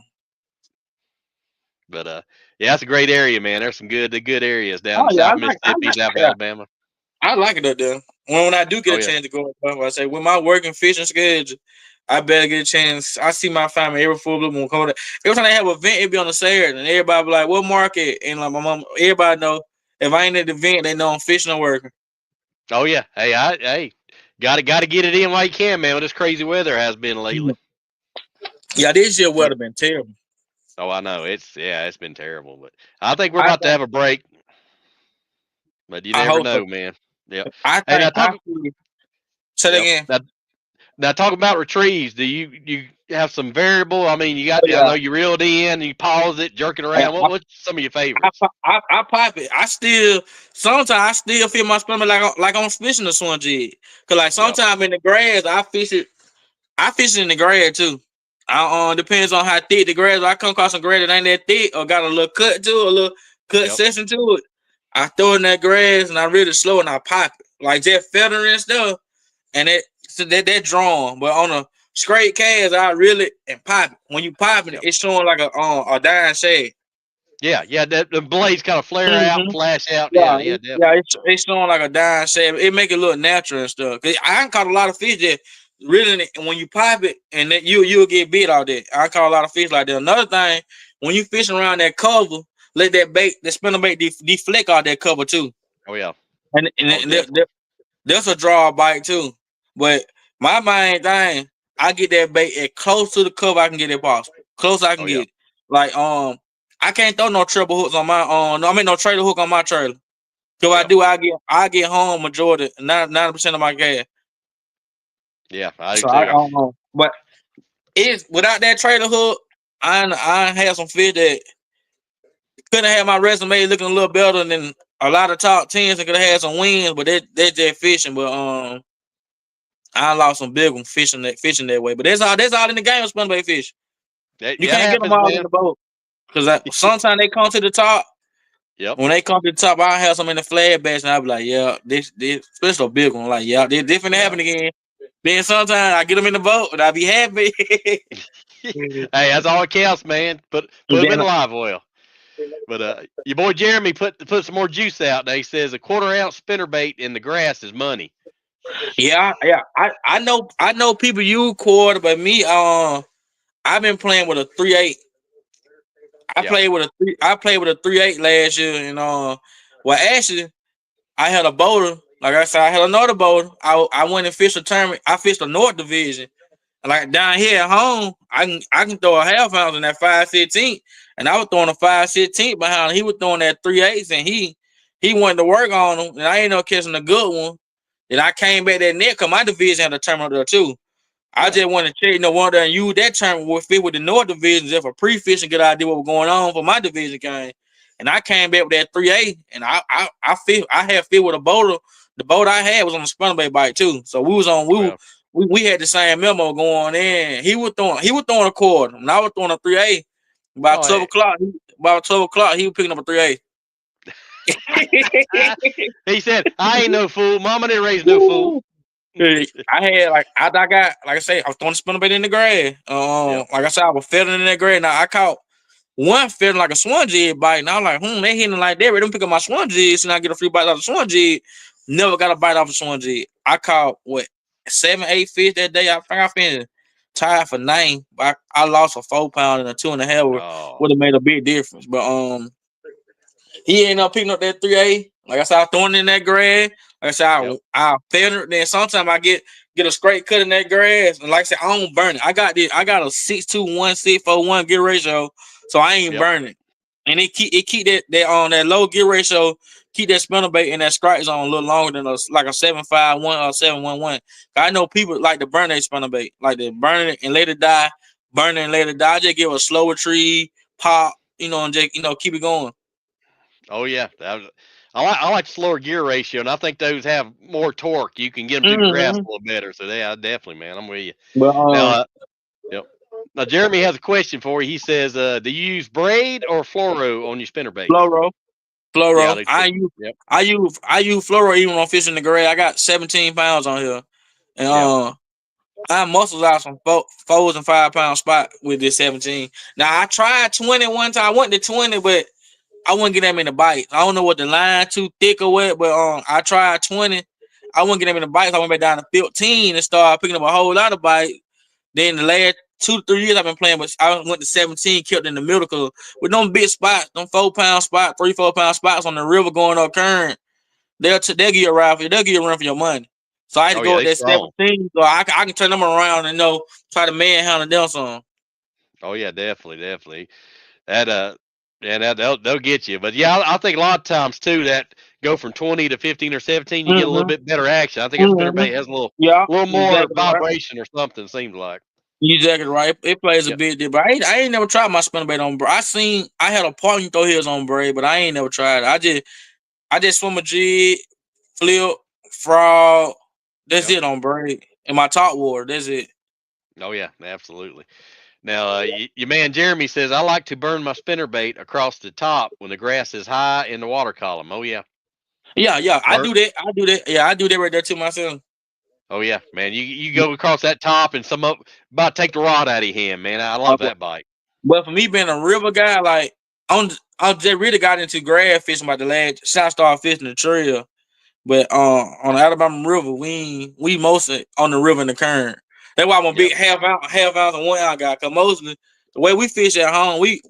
But yeah, that's a great area, man. There's some good areas down Oh in yeah. South Mississippi, South Yeah. Alabama. I like it up there. When I do get Oh a yeah. chance to go up, I say with my working fishing schedule, I better get a chance. I see my family every full blue moon. Every time they have an event, it be on the Saturday, and everybody be like, "What market?" And like my mom, everybody know if I ain't at the event, they know I'm fishing or working. Oh yeah. Hey, gotta get it in while you can, man. With this crazy weather has been lately. Yeah, this year But weather been terrible. oh, I know it's been terrible. But I think we're I about to think have a break. But you I never hope so. know, man. Yep. I Hey, think I see. Say it yep. again. Now talk about retrieves. Do you have some variable? I mean, you Oh got. I yeah. know you reeled in, you pause it, jerking around. What's some of your favorites? I pop it. Sometimes I still feel my stomach like I'm fishing a swim jig. Cause like Yep. sometimes in the grass I fish it. I fish it in the grass too. I depends on how thick the grass. I come across some grass that ain't that thick or got a little cut to it, a little cut Yep. section to it. I throw it in that grass and I really slow and I pop it like just feathering and stuff. And that drawn, but on a straight cast I reel it and pop it. When you pop it, Yep. it's showing like a dying shade. Yeah. Yeah. The blades kind of flare out, Mm-hmm. flash out. Yeah. Yeah, Yeah. Definitely. it's showing like a dying shape. It make it look natural and stuff. Cause I ain't caught a lot of fish that reeling it, and when you pop it, and then you'll get bit out there. I caught a lot of fish like that. Another thing, when you fishing around that cover, let that spinnerbait deflect out that cover too. Oh yeah. And there's a draw bite too. But my main thing, I get that bait as close to the cover I can get it possible. Close I can get it. Like I can't throw no treble hooks on my no trailer hook on my trailer. Cause I get home majority 90% of my gas. Yeah, I do So too. I don't know. But it's without that trailer hook, I had some fish that couldn't have my resume looking a little better than a lot of top tens and could have had some wins, but they're just fishing. But I lost some big ones fishing that way. But that's all in the game of spinnerbait fish. You can't get them all in the boat. Because sometimes they come to the top. Yep. When they come to the top, I have some in the flag bass, and I'll be like, yeah, this especially a big one. Like, yeah, this different happen again. Then sometimes I get them in the boat, and I'll be happy. Hey, that's all it counts, man. Put them in the live well. But your boy Jeremy put some more juice out. There. He says a 1/4 ounce spinnerbait in the grass is money. Yeah. I know people use quarter, but me, I've been playing with a 3/8. I played with a 3/8 last year, and well, actually, I had a boater. Like I said, I had another boater. I went and fished a tournament. I fished the North Division. Like down here at home, I can throw a 1/2 ounce in that 5/15, and I was throwing a 5/15 behind him. He was throwing that 3/8, and he wanted to work on them, and I ain't no catching a good one. Then I came back that net because my division had a tournament there too. I just want to check, one day and use that tournament with fit with the North Division just for pre-fish and get an idea what was going on for my division game. And I came back with that 3/8, and I had fit with a boater. The boat I had was on a spinnerbait bite too, so we was on we had the same memo going in. He was throwing a 1/4, and I was throwing a 3/8. About 12 o'clock, he was picking up a 3/8. He said, "I ain't no fool. Mama didn't raise no fool." I had like I say, I was throwing a spinnerbait in the grass. Like I said, I was feathering in that grass. Now I caught one feathering like a swan jig bite, and I was like, they hitting like that. They don't pick up my swan jig, so I get a free bite off the swan jig. Never got a bite off the swan jig. I caught 7, 8 fish that day. I think I finished tied for 9, but I lost a 4 pound and a 2.5 would have made a big difference. But he ended up picking up that 3/8. Like I said, I throwing it in that grass. Like I said, I feather. Then sometimes I get a straight cut in that grass, and like I said, I don't burn it. I got a 6.21, 6.41 gear ratio, so I ain't burning. And it keep that on that low gear ratio, keep that spinnerbait in that strike zone a little longer than a 7.51 or 7.11. I know people like to burn their spinnerbait, like to burn it and let it die, burn it and let it die. Just give a slow retrieve, pop, and just keep it going. Oh yeah, I like slower gear ratio, and I think those have more torque. You can get them through the grass a little better. So yeah, definitely, man, I'm with you. Well, now Jeremy has a question for you. He says, "Do you use braid or fluoro on your spinnerbait?" Fluoro. Yeah, I use fluoro even on fishing the gray. I got 17 pounds on here, and I muscles out some 4 and 5 pound spot with this 17. Now I tried 20 one time. I went to 20, but I wouldn't get them in the bites. I don't know what the line too thick or what, but I tried 20. I wouldn't get them in the bites. I went back down to 15 and started picking up a whole lot of bites. Then the last 2 to 3 years I've been playing, but I went to 17, kept in the middle because with them big spots, them 4 pound spots, 3, 4 pound spots on the river going up current, they'll give you a ride they'll give you a run for your money. So I had to go with that 17, so I can turn them around and try to manhandle them some. Oh yeah, definitely. They'll get you. But yeah, I think a lot of times too that go from 20 to 15 or 17, you get a little bit better action. I think a spinnerbait has a little more vibration or something. Seems like. You exactly right. It plays a big deal. But I ain't never tried my spinnerbait on braid. I had a partner throw his on braid, but I ain't never tried it. I just swim a jig, flip, frog. That's it on braid. In my top water, that's it. Oh yeah, absolutely. Now, your man Jeremy says, I like to burn my spinnerbait across the top when the grass is high in the water column. Oh, yeah. Yeah. I do that. Yeah, I do that right there to myself. Oh, yeah, man. You go across that top and about to take the rod out of your hand, man. I love that bite. But for me being a river guy, like, I just really got into grass fishing by the last shot started fishing the trail. But on the Alabama River, we mostly on the river in the current. That's why I'm a big half ounce and 1 ounce guy. Cause mostly the way we fish at home, we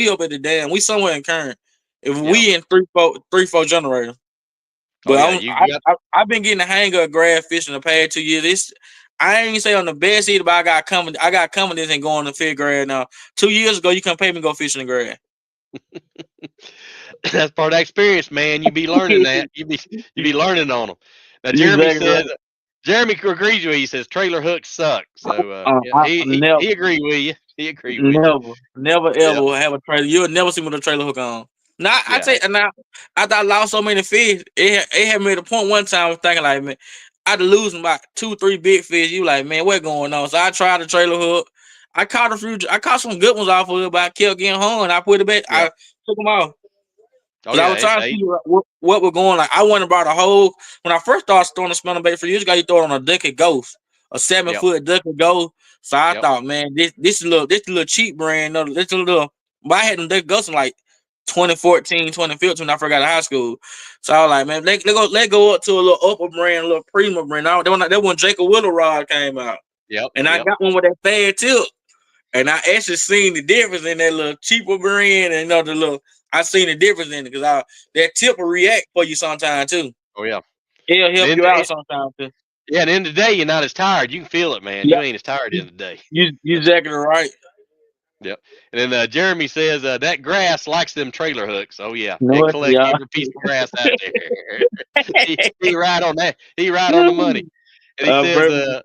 up at the dam. We somewhere in current. If we in 3-4 generator. But I've been getting the hang of grad fishing the past 2 years. I ain't say on the best either, but I got confidence in going to 5th grade now. 2 years ago, you couldn't pay me to go fishing in grad. That's part of that experience, man. You be learning that. You be learning on them. Now Jeremy says Jeremy agrees with you. He says trailer hooks suck. So he agreed with you. He agreed with you. Never ever have a trailer. You'll never see me with a trailer hook on. Now I tell you, now after I lost so many fish, it had me to the point one time I was thinking like, man, I'd lose about 2-3 big fish. You like, man, what's going on? So I tried the trailer hook. I caught some good ones off of it, but I kept getting hung and I put it back. I took them off. I was trying to see what was going. Like I went and brought a whole. When I first started throwing the spinnerbait for years ago, you throw it on a Ducky Ghost, a 7-foot Ducky Ghost. So I thought, man, this is a little cheap brand. No, this a little. But I had them Ducky Ghosts in like 2014, 2015 when I first got to high school. So I was like, man, let go up to a little upper brand, a little premium brand. That when Jacob Willow rod came out. And I got one with that fad tip. And I actually seen the difference in that little cheaper brand and the little. I seen the difference in it because that tip will react for you sometimes too. Oh yeah, it'll help you out sometimes too. Yeah, at the end of the day, you're not as tired. You can feel it, man. You ain't as tired at the end of the day. You exactly right. Yep. And then Jeremy says that grass likes them trailer hooks. Oh yeah, they collect every piece of grass out there. he right on that. He right on the money. And he says,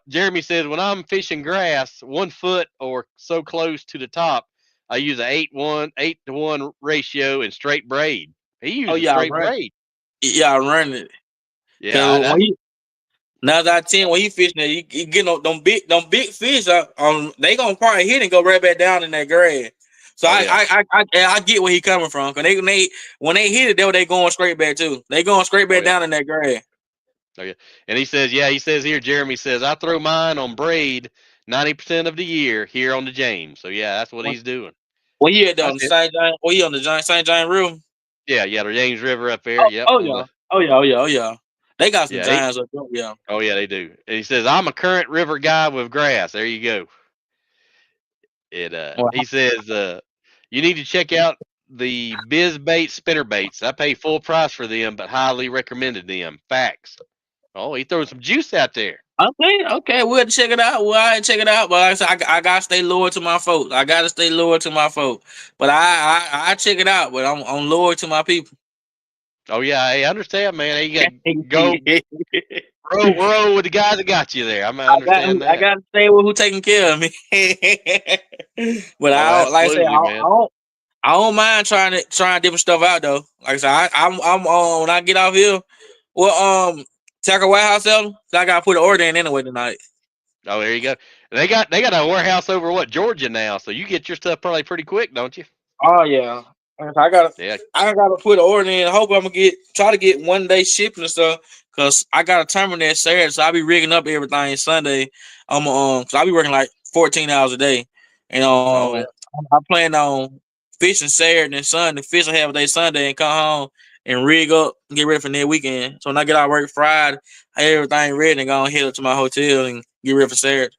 Jeremy says when I'm fishing grass, 1 foot or so close to the top, I use an 8-to-1 ratio and straight braid. He uses straight braid. Yeah, I run it. Yeah. Now that 10 when he fishing, he getting them big fish. They gonna probably hit and go right back down in that grass. So I get where he coming from. Cause when they hit it, they going straight back too. They going straight back down in that grass. Okay. And he says here, Jeremy says, I throw mine on braid 90% of the year here on the James. So that's what he's doing. Well, he on the St. John. Well, he on the St. John River. Yeah, the James River up there. Oh yeah. They got some giants up there. Yeah. Oh yeah, they do. And he says, I'm a current river guy with grass. There you go. He says, you need to check out the BizBait spinnerbaits. I pay full price for them, but highly recommended them. Facts. Oh, he throws some juice out there. Okay, we'll check it out. But like I said, I gotta stay loyal to my folks. But I check it out. But I'm loyal to my people. Oh yeah, I understand, man. You got to go roll with the guys that got you there. I understand that. I gotta stay with who taking care of me. But I don't mind trying different stuff out though. Like I said, I'm when I get out here. Well, Tackle Warehouse sell. So I gotta put an order in anyway tonight. Oh, there you go. They got a warehouse over Georgia now, so you get your stuff probably pretty quick, don't you? Oh yeah. I gotta put an order in. I hope I'm gonna try to get 1 day shipping and stuff. Cause I got a terminal Saturday, so I'll be rigging up everything Sunday. So I'll be working like 14 hours a day. And I plan on fishing Saturday and Sunday, fishing half a day Sunday and come home and rig up and get ready for next weekend. So when I get out of work Friday, I have everything ready and go and head up to my hotel and get ready for Saturday.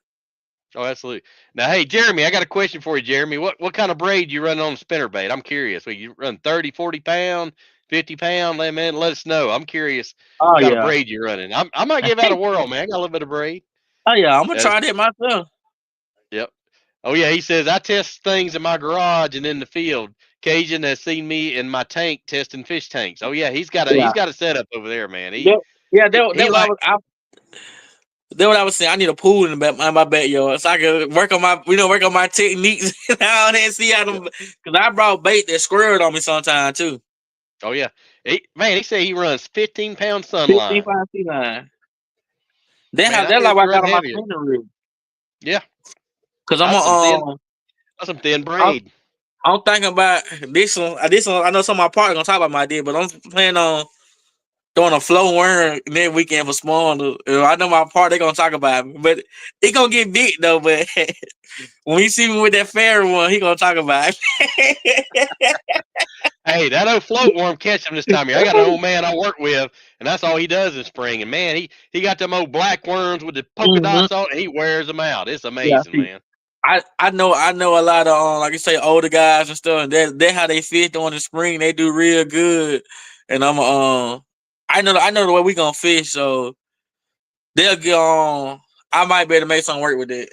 Oh, absolutely. Now, hey, Jeremy, I got a question for you, Jeremy. What kind of braid you run on spinnerbait? I'm curious. You run 30, 40 pound, 50 pound? Man, let us know. I'm curious what kind of braid you're running. I might give out a whirl, man. I got a little bit of braid. Oh, yeah. I'm going to try that myself. Yep. Oh, yeah. He says, I test things in my garage and in the field. Cajun has seen me in my tank testing fish tanks. Oh, yeah. He's got a setup over there, man. That's what I was saying. I need a pool in my backyard so I can work on my techniques and all that. See how them, because I brought bait that squirreled on me sometime too. Oh yeah, he said he runs 15-pound sunline. 15-pound sea line. That's like what I got on my spinner rig. Yeah, because that's some thin braid. I'm thinking about this one. I know some of my partners gonna talk about my deal, but I'm planning on throwing a flow worm that weekend for small. I know my part, they gonna talk about me, but it gonna get big though. But when he see me with that fairy one, he gonna talk about it. Hey, that old float worm catch him this time of year. I got an old man I work with, and that's all he does in spring. And man, he got them old black worms with the polka dots on, and he wears them out. It's amazing, Yeah, man. I know a lot of like you say older guys and stuff, and that how they fish during the spring. They do real good, and I know the way we gonna fish, so they'll get on. I might be able to make something work with it.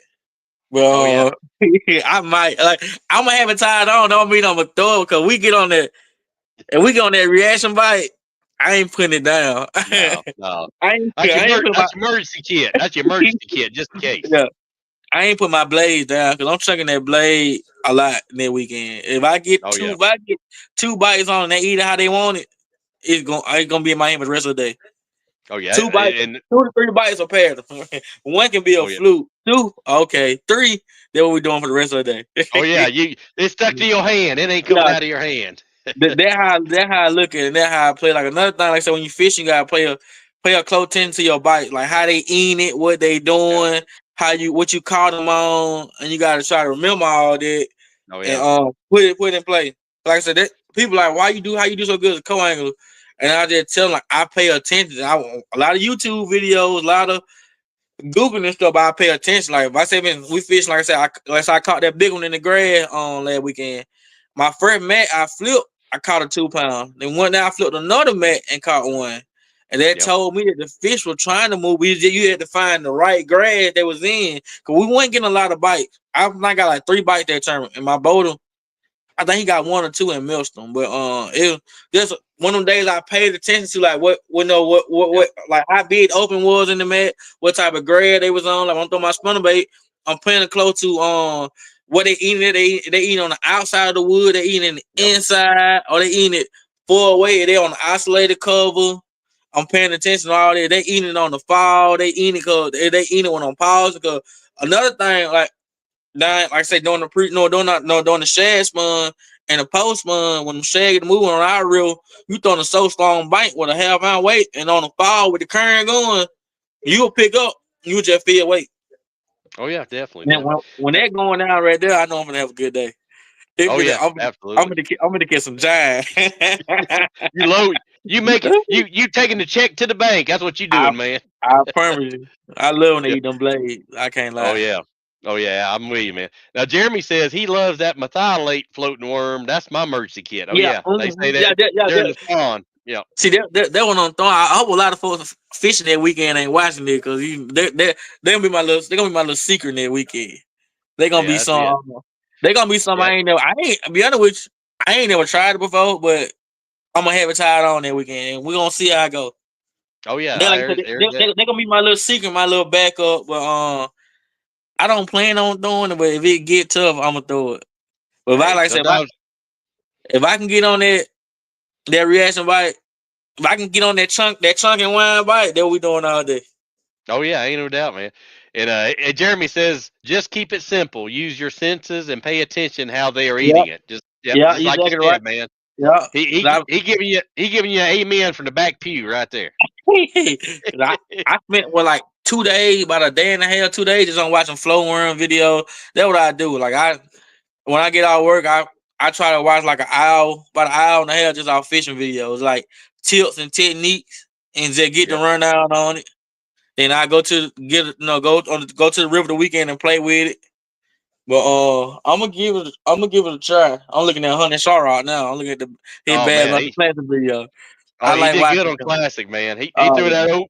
Oh yeah. Well, I might I'm gonna have it tied on. Don't mean I'm gonna throw it because we get on that and we get on that reaction bite. I ain't putting it down. No, no. I ain't put my That's your emergency kit. That's your emergency kit, just in case. yeah. I ain't put my blades down because I'm chucking that blade a lot that weekend. If I get Oh yeah. two bites on and they eat it how they want it, it's gonna be in my hand for the rest of the day. Oh yeah. 2 bites, And 2 to 3 bites are paired. One can be a oh yeah. fluke. 2, okay. 3, that's what we're doing for the rest of the day. Oh yeah. It's stuck to your hand. It ain't coming Yeah, out of your hand. that how I look at it. And that how I play. Like another thing, like I said, when you fish, you gotta play a close attention to your bite, like how they eating it, what they Yeah. doing, what you caught them on, and you gotta try to remember all that Oh and yeah. put it in play. Like I said, that people like how you do so good as a co-angler, and I just tell them like I pay attention. A lot of YouTube videos, a lot of Googling and stuff, but I pay attention. Like if I say we fish, like I said, I caught that big one in the grass on last weekend. My first mat I flipped, I caught a 2 pound. Then one day I flipped another mat and caught one. And that Yep. told me that the fish were trying to move. You had to find the right grass they was in. Cause we weren't getting a lot of bites. I got like 3 bites that term. And my boater, I think he got 1 or 2 in Millstone, but it just one of them days I paid attention to like what Yep. like how big open was in the mat, what type of grade they was on. Like I'm throwing my spinnerbait, I'm paying close to what they eating. They eating on the outside of the wood, they eating in the Yep. inside, or they eating it far away. They on the isolated cover. I'm paying attention to all that. They eating it on the fall. They eating it because they eating it when on pause. Because another thing, like I say, during the shad spun and the post spun, when the shad get moving on our reel, you throwing a so strong bite with a half-ounce weight, and on the fall with the current going, you'll pick up. You just feel weight. Oh yeah. Definitely. And Definitely. when that going down right there, I know I'm gonna have a good day. Oh yeah. Absolutely. I'm gonna get some giant. You low. You make it. You taking the check to the bank. That's what you I doing, man. I promise you, I love when they Yeah. eat them blades. I can't Oh lie. yeah. Oh yeah. I'm with you, man. Now Jeremy says he loves that methylate floating worm. That's my emergency kit. Oh Yeah, yeah. They say yeah, that during the spawn. Yeah. See that one on throwing. I hope a lot of folks fishing that weekend ain't watching it because they gonna be my little secret that weekend. They gonna be Yeah. That's it. some. They gonna be some. Yep. I ain't be honest with you. I ain't never tried it before, but I'm gonna have it tied on that weekend. And we gonna see how I go. Oh yeah. They like I said, There's that. they gonna be my little secret, my little backup. But I don't plan on throwing it. But if it get tough, I'm gonna throw it. But if I Hey, like I said, sometimes. if I can get on that reaction bite, if I can get on that chunk and wine bite, that what we doing all day. Oh yeah, ain't no doubt, man. And Jeremy says, just keep it simple. Use your senses and pay attention how they are Yeah, eating it. yeah, Just you like you exactly right. said, man. Yeah, He giving you an amen from the back pew right there. I spent like 2 days, about a day and a half, 2 days just on watching flow worm video. That's what I do. Like when I get out of work, I try to watch like about an hour and a half just off fishing videos, like tips and techniques, and just get the Yep. rundown on it. Then I go to go to the river the weekend and play with it. But I'm gonna give it a try. I'm looking at Hunting Shaw right now. I'm looking at his Oh bad man, bunch of plastic video. oh I he like did good watching on him. classic, man. He threw Oh that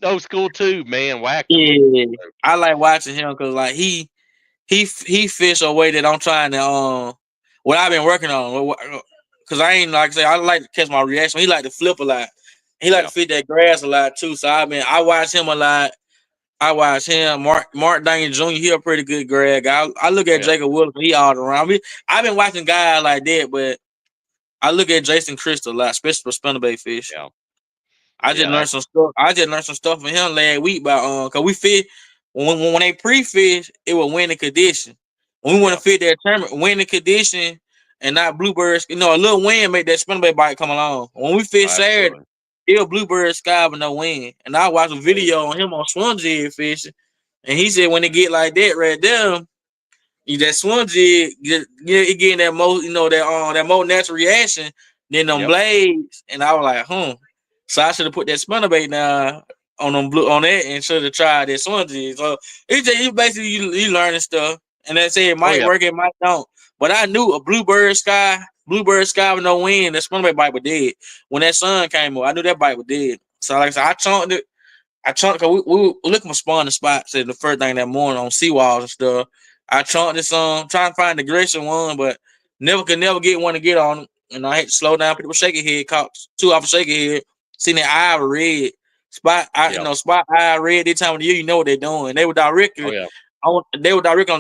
old school tube, man. Whacked him. yeah, I like watching him because like he fish a way that I'm trying to what I've been working on. Because I ain't like I say I like to catch my reaction. He like to flip a lot. He like Yeah. to fit that grass a lot too. So I watch him a lot. I watch him. Mark Daniel Jr. He a pretty good grad guy. I look Oh at yeah. Jacob Wilson. He all around. I've been watching guys like that, but I look at Jason Crystal a lot, especially for spinnerbait fish. Yeah. I just Yeah. learned some stuff. I just learned some stuff from him last week about cause we fish when they pre-fish, it was winning condition. When we want Yeah. to fit that tournament, winning condition and not bluebirds, a little wind make that spinnerbait bite come along. When we fish Saturday, Absolutely. still bluebird sky with no wind. And I watched a video on him on swim jig fishing, and he said when it get like that right there, that swim jig it getting that most that more natural reaction than them blades. And I was like, So I should have put that spinnerbait now on them blue on that and should have tried that swim jig. So it's basically you learning stuff, and they say it might work, it might don't. But I knew a bluebird sky with no wind, that spinnerbait bite was dead. When that sun came up, I knew that bite was dead. So like I said, I chunked it. Cause we were looking for spawning spots the first thing that morning on seawalls and stuff. I chunked this trying to find the aggressive one, but could never get one to get on them. And I had to slow down, put a shaky head, caught two off a shaky head, seen that eye was red. Spot eye red this time of the year, you know what they're doing. They were directly on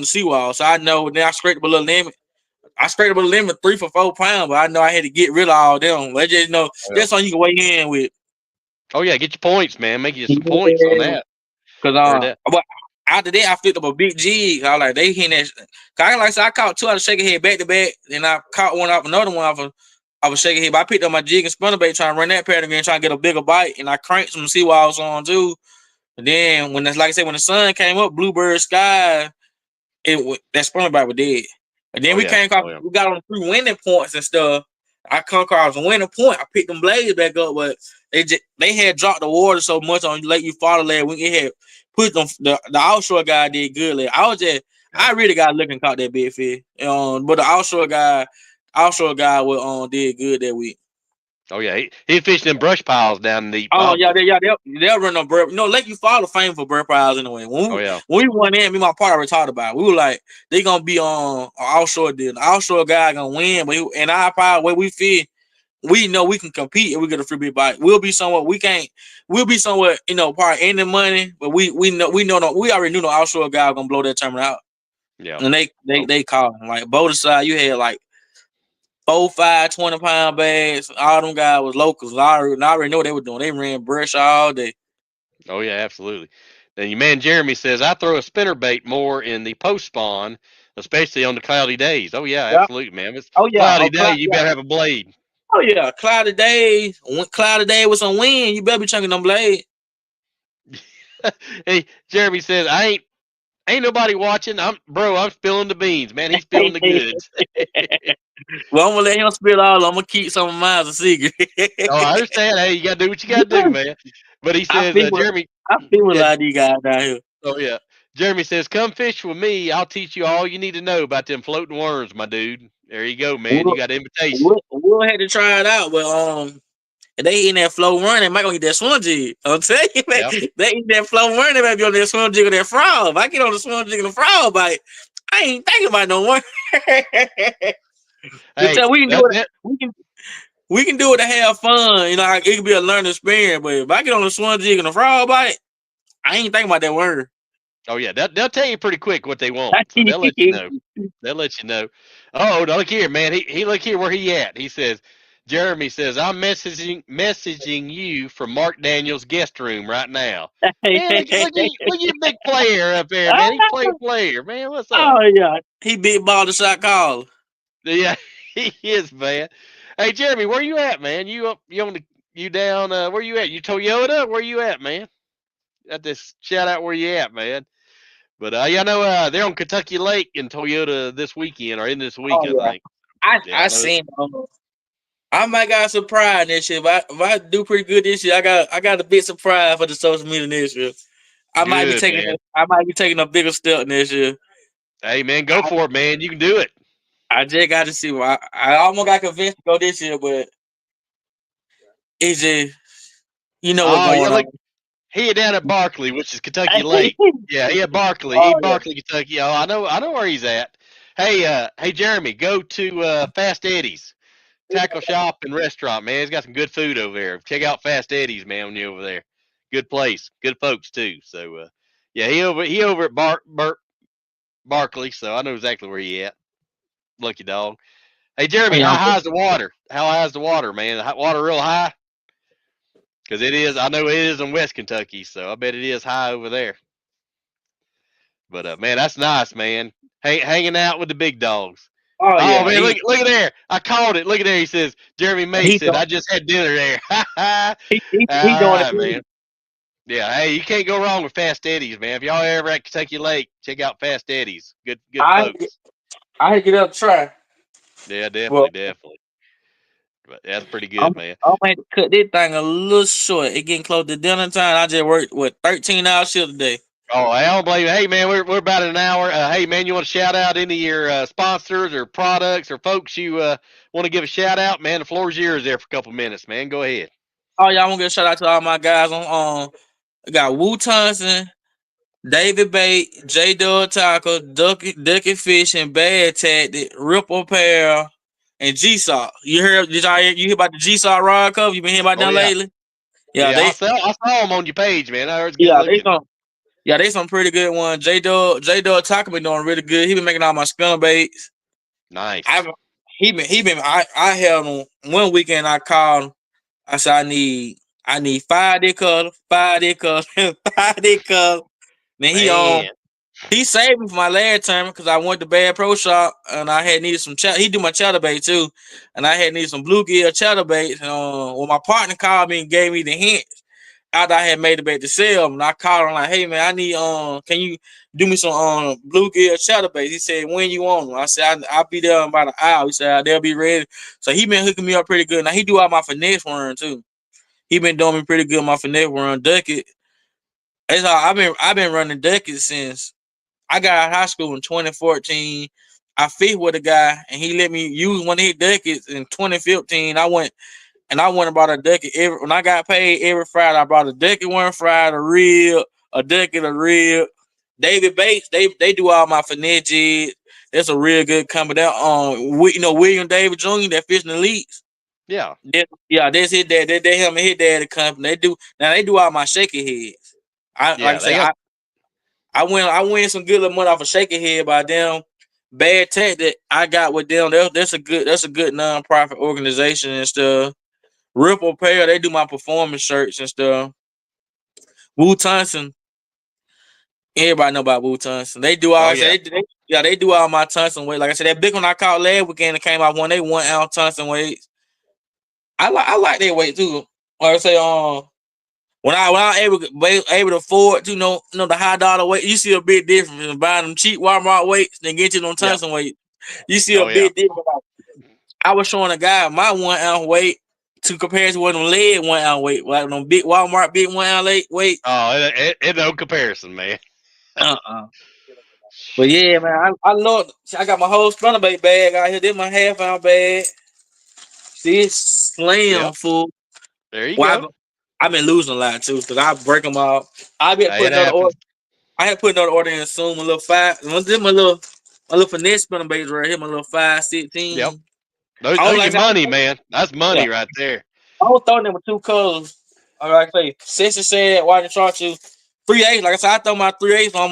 the seawall. So I know then I scraped up a little limit. I scraped up a limit 3 for 4 pounds, but I know I had to get rid of all them. But just that's something you can weigh in with. Oh yeah, get your points, man. Make you some points on that. Cause but after that, I flipped up a big jig. I was like, they hitting that. Cause like I said, I caught 2 out of shaky head back to back. Then I caught another one off of shaky head. But I picked up my jig and spinnerbait trying to run that pattern again, trying to get a bigger bite. And I cranked some seawalls on too. And then when the sun came up, bluebird sky, that spinnerbait was dead. And then we got on 3 winning points and stuff. I come across a winning point. I picked them blades back up, but they had dropped the water so much on Lake Eufaula last week. It had put them. The offshore guy did good. I really got looking caught that big fish. But the offshore guy was did good that week. Oh yeah, he fished in brush piles down in the. Oh yeah, they'll run on burp. Lake Eufaula famous for burp piles anyway. When we went in, me and my partner already talked about it. We were like, they gonna be on an offshore deal. The offshore guy gonna win, but in our pile where we fish, we know we can compete and we get a free big bite. We'll be somewhere part in the money, but we already knew the offshore guy was gonna blow that tournament out. Yeah, and they called him like both side. You had like 4, 5, 20-pound bags. All them guys was locals. I already know what they were doing. They ran brush all day. Oh yeah, absolutely. Then your man Jeremy says I throw a spinnerbait more in the post spawn, especially on the cloudy days. Oh yeah, absolutely, man. It's cloudy day. You better have a blade. Oh yeah, cloudy day with some wind. You better be chunking them blade. Hey, Jeremy says ain't nobody watching. I'm spilling the beans, man. He's spilling the goods. Well, I'm gonna let him spill all. I'm gonna keep some of mine a secret. I understand. Hey, you gotta do what you gotta do, man. But he says, Jeremy, I feel a lot of these guys down here. Oh yeah, Jeremy says, "Come fish with me. I'll teach you all you need to know about them floating worms, my dude." There you go, man. You got an invitation. We'll have to try it out, but if they eating that flow worm, they might gonna eat that swim jig. I'm telling you, man, they eat that flow worm, they might be on that swim jig or that frog. If I get on the swim jig and the frog bite, I ain't thinking about no worm. Hey, so we can do it. We can do it to have fun. It could be a learning experience. But if I get on the swim jig and the frog bite, I ain't thinking about that worm. Oh yeah, they'll tell you pretty quick what they want. So they'll let you know. They'll let you know. Oh, look here, man. He look here where he at. He says, Jeremy says, I'm messaging you from Mark Daniels' guest room right now. Man, look you big player up there, man. He player, man. What's up? Oh yeah, he big ball the shot caller. Yeah, he is, man. Hey, Jeremy, where you at, man? You down? Where you at? You Toyota? Where you at, man? Got this shout out where you at, man. But they're on Kentucky Lake in Toyota this weekend or in this week, I think. I seen. I might got a surprise this year. If I do pretty good this year, I got a big surprise for the social media this year. I might be taking a bigger step this year. Hey man, go for it, man. You can do it. I just got to see. I almost got convinced to go this year, but it's just what's going on. He down at Barkley, which is Kentucky Lake. Yeah, he at Barkley. Barkley, Kentucky. Oh, I know where he's at. Hey, Jeremy, go to Fast Eddie's Tackle Shop and Restaurant, man. He's got some good food over there. Check out Fast Eddie's, man, when you're over there. Good place, good folks too. So, he over at Barkley, so I know exactly where he at. Lucky dog. Hey, Jeremy, how high's the water? How high's the water, man? The water real high? Because it is. I know it is in West Kentucky, so I bet it is high over there. But man, that's nice, man. Hanging out with the big dogs. Oh yeah, man, look at there. I called it. Look at there. He says, Jeremy May said, I just had dinner there. he All doing right, it. man. Yeah, hey, you can't go wrong with Fast Eddie's, man. If y'all ever at Kentucky Lake, check out Fast Eddie's. Good folks. I get up to try. Yeah, Well, definitely. But that's pretty I'm good, man. I'm going to cut this thing a little short. It getting close to dinner time. I just worked 13 hours shift today. Oh, I don't blame you. Hey, man, we're about an hour. Hey, man, you want to shout out any of your sponsors or products or folks you want to give a shout out? Man, the floor's yours there for a couple minutes, man. Go ahead. Oh yeah, I want to give a shout out to all my guys on I got Wu Thompson, David Bait, J Dub Tackle, Ducky Fishing, Bad Tactic, Ripple Apparel, and G Saw. You hear about the G Saw rod cover? You been hearing about Oh them yeah, lately? Yeah, yeah. I saw them on your page, man. I was good yeah, they looking. some they some pretty good ones. J Dub Tackle been doing really good. He been making all my spinnerbaits. Nice. I held him one weekend. I called him. I said I need 5 day color, 5 day color, 5 day color. Then Man. he saved me for my last term because I went to Bad Pro Shop and I had needed some he do my chatterbait too, and I had needed some bluegill chatterbaits. And when my partner called me and gave me the hints after I had made the bait to sell, and I called him like, hey man, I need can you do me some bluegill chatterbaits? He said, when you want them? I said I'll be there in about an hour. He said they'll be ready. So he been hooking me up pretty good. Now he do all my finesse run too. He been doing me pretty good on my finesse run ducket. That's all I've been running ducket since I got out of high school in 2014. I fished with a guy and he let me use one of his duckets in 2015. I went and bought a ducket when I got paid every Friday. I bought a ducket one Friday, a reel, a ducket, a reel. David Bates, they do all my finesse jigs. That's a real good company. That William David Jr. that fishing elites. Yeah. That's his dad. They him and his dad the company. They do all my shaky heads. Like I Yeah. say, They got. I win some good little money off a shaky head by them. Bad Tech that I got with them. That's a good non-profit organization and stuff. Ripple Apparel, they do my performance shirts and stuff. Wu Thompson, everybody know about Wu Thompson. They do all Oh I yeah. said. They do all my Thompson weight. Like I said, that big one I caught last weekend that came out one. They 1 ounce Thompson weights. I like that weight too. Like I say, when I able to afford to the high dollar weight, you see a big difference in buying them cheap Walmart weights than getting them Yeah. Thompson weight. You see a Oh yeah. big difference. I was showing a guy my 1 ounce weight to compare to what them lead 1 ounce weight, like them big Walmart big 1 ounce weight. Oh, it no comparison, man. Uh-uh. But yeah, man, I love. I got my whole spinnerbait bag out here. This my half ounce bag. See, it's slam Yep. full. There you Well, go. I've been losing a lot too because I break them off. I be It putting another order. happens. I had put another order in soon. My little five. This my little finesse spinnerbaits right here. My little 516. Yep. Those I was those like, your money, man. That's money right there. I was throwing them with 2 colors. Like I say, Sissy said, why didn't charge you 3/8? Like I said, I throw my 3/8. One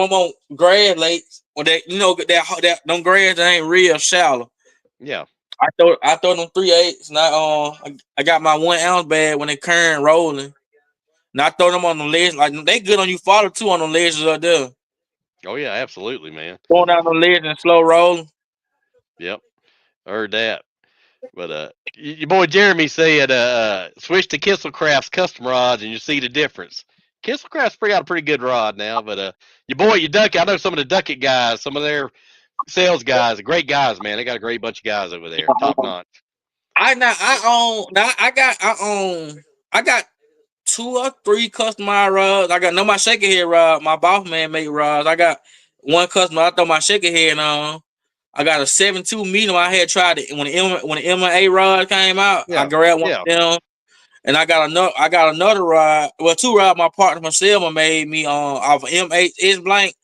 more grad lakes. Well, that them grads that ain't real shallow. Yeah. I throw them 3/8. And I got my 1 ounce bag when they current rolling. And I throw them on the ledge. Like they good on you follow too on the ledges up there. Oh yeah, absolutely, man. Going down the ledge and slow rolling. Yep. Heard that. But your boy Jeremy said, switch to Kisselcraft's custom rods and you see the difference. Kisselcraft's got a pretty good rod now, but your Ducky, I know some of the Ducket guys, some of their sales guys, are great guys, man. They got a great bunch of guys over there, top notch. I got 2 or 3 customized rods. I got my shaker head rod. My boss man make rods. I got one customer. I throw my shaker head on. I got a 7.2 medium. I had tried it when the MMA rod came out. I Yeah, grabbed one yeah, of them, and I got another rod. Well, 2 rods my partner Marcel made me on off of M8 S blank.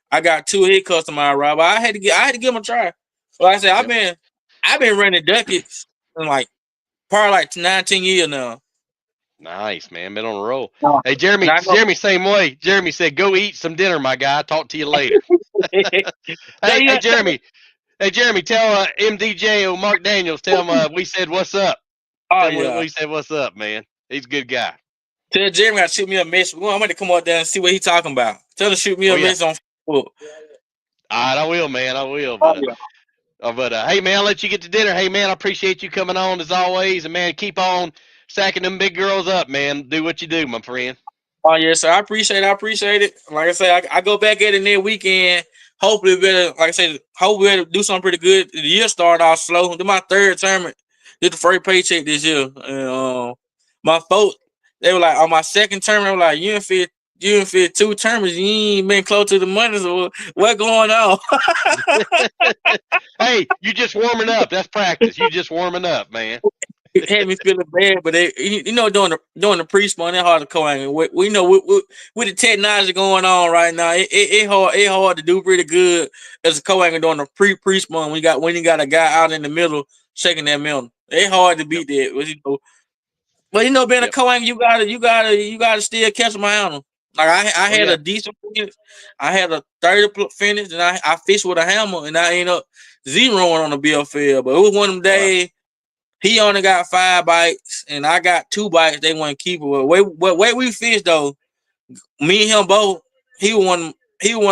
I got 2 hit customized rod, but I had to give them a try. Like I said, yeah. I've been running duckets in probably 19 years now. Nice, man. Been on a roll. Uh, Hey, and I know. Jeremy, same way. Jeremy said, go eat some dinner, my guy. Talk to you later. Tell you, Hey, Jeremy, tell MDJ or Mark Daniels, tell him we said what's up. oh Tell him yeah. we said what's up, man. He's a good guy. Tell Jeremy to shoot me a message. I'm going to come out there and see what he's talking about. Tell him to shoot me Oh, a yeah. message on Facebook. All right, I will, man. I will. Oh, But hey, man, I'll let you get to dinner. Hey, man, I appreciate you coming on as always. And, man, keep on sacking them big girls up, man. Do what you do, my friend. Oh yes, sir. I appreciate it. Like I say, I go back at it next weekend. Hopefully, better. Like I said, hopefully we'll do something pretty good. The year started off slow. This my third tournament. Did the first paycheck this year, and my folks they were like on my second tournament. They were like, you ain't fit 2 tournaments. You ain't been close to the money. So what going on? Hey, you just warming up. That's practice. You just warming up, man. It had me feeling bad, but during the pre-spawn, it's hard to co-angle. We know with the technology going on right now, it hard to do pretty good as a co-angle during the pre-spawn. When you got a guy out in the middle shaking that middle, it's hard to beat that. But being a co-angle, you gotta still catch my animal. Like I had a decent finish. I had a 30 finish, and I fished with a hammer, and I ended up zeroing on the bill field. But it was one of them days. He only got 5 bites, and I got 2 bites. They want to keep it. Way we fished though, me and him both. He was one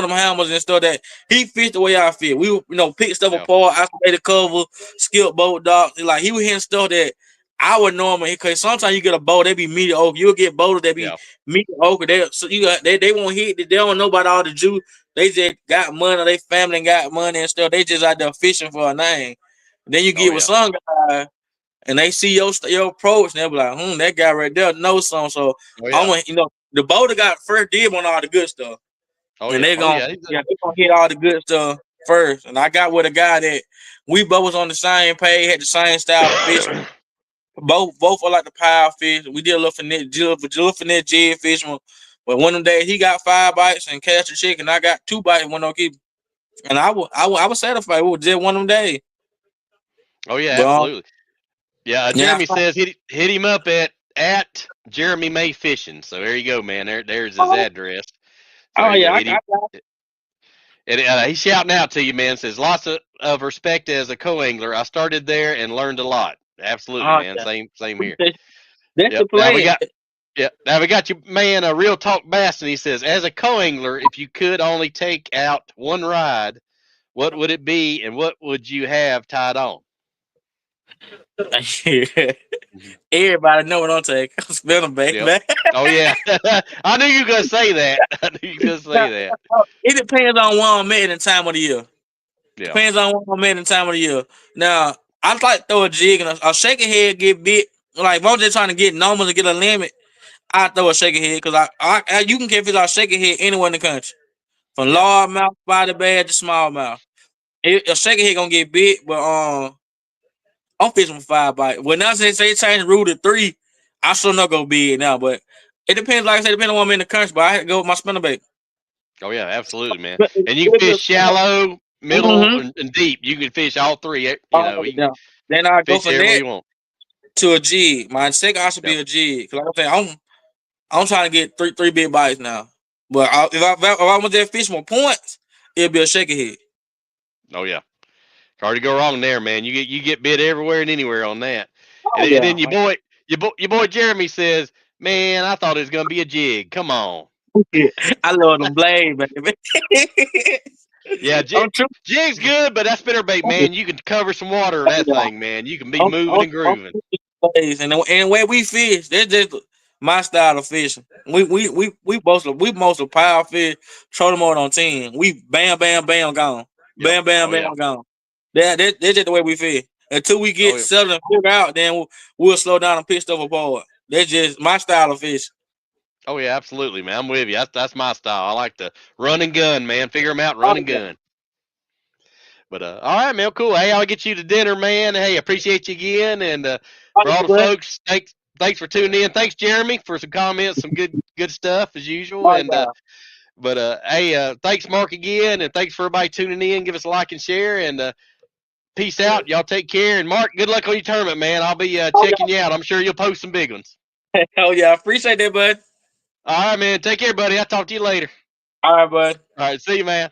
of them hammers and stuff that he fished the way I fit. We pick stuff apart, isolated cover, skip boat docks. Like he was hitting stuff that I would normally, because sometimes you get a boat, they be mediocre. You'll get boaters that be mediocre. They won't hit. They don't know about all the juice. They just got money. They family got money and stuff. They just out there fishing for a name. Then you get with some guy. And they see your approach, and they'll be like, that guy right there knows something. So I want, the boater got first dib on all the good stuff. They're gonna hit all the good stuff first. And I got with a guy that we both was on the same page, had the same style of fishing. both are like the power fish. We did a little finesse jig fishing. But one of them days he got 5 bites and cast a chicken. I got 2 bites, one don't keep. And I was satisfied. It was just one of them days. Oh yeah, absolutely. Yeah, Jeremy says hit him up at Jeremy May Fishing. So there you go, man. There's his address. So he's shouting out to you, man. Says lots of respect as a co-angler. I started there and learned a lot. Absolutely, man. Same here. That's the plan. Now we got you, man. A real talk bass, and he says, as a co-angler, if you could only take out one ride, what would it be, and what would you have tied on? Everybody know what I'm taking. Spinnerbait, man. Oh yeah, I knew you were gonna say that. It depends on where I'm at in the time of the year. Yeah. Depends on where I'm at in the time of the year. Now I like to throw a jig and a shaking head get bit. Like if I'm just trying to get numbers and get a limit, I throw a shaking head because you can get fish out shaking head anywhere in the country, from large mouth, body bad to small mouth. A shaking head gonna get bit, but I'm fishing for 5 bites. Well, now since they changed the rule to 3, I still not go big now. But it depends. Like I said, depending on where I'm in the country. But I had to go with my spinnerbait. Oh yeah, absolutely, man. And you can fish shallow, middle, and deep. You can fish all 3. Then I go from there to a jig. My second option be a jig. Cause like I say, I'm trying to get three big bites now. But if I want to fish more points, it'll be a shaky head. Oh yeah. Hard to go wrong there, man. You get bit everywhere and anywhere on that. And then your boy Jeremy says, "Man, I thought it was gonna be a jig. Come on." I love them blade, baby. Yeah, jig's good, but that spinnerbait, man, you can cover some water in that thing, man. You can be moving and grooving. And the way we fish, that's just my style of fishing. We mostly power fish, throw them out on 10. We bam, bam, bam, gone. Bam, bam, bam, gone. That's just the way we fish. Until we get settled and figure out, then we'll slow down and pick stuff apart. That's just my style of fish. Oh yeah, absolutely, man. I'm with you. That's my style. I like to run and gun, man. Figure them out, run and gun. But all right, man. Cool. Hey, I'll get you to dinner, man. Hey, appreciate you again, and for all the folks, thanks for tuning in. Thanks, Jeremy, for some comments, some good stuff as usual. Hey, thanks, Mark, again, and thanks for everybody tuning in. Give us a like and share, and peace out. Y'all take care. And Mark, good luck on your tournament, man. I'll be checking you out. I'm sure you'll post some big ones. Hell yeah, I appreciate that, bud. All right, man. Take care, buddy. I'll talk to you later. All right, bud. All right, see you, man.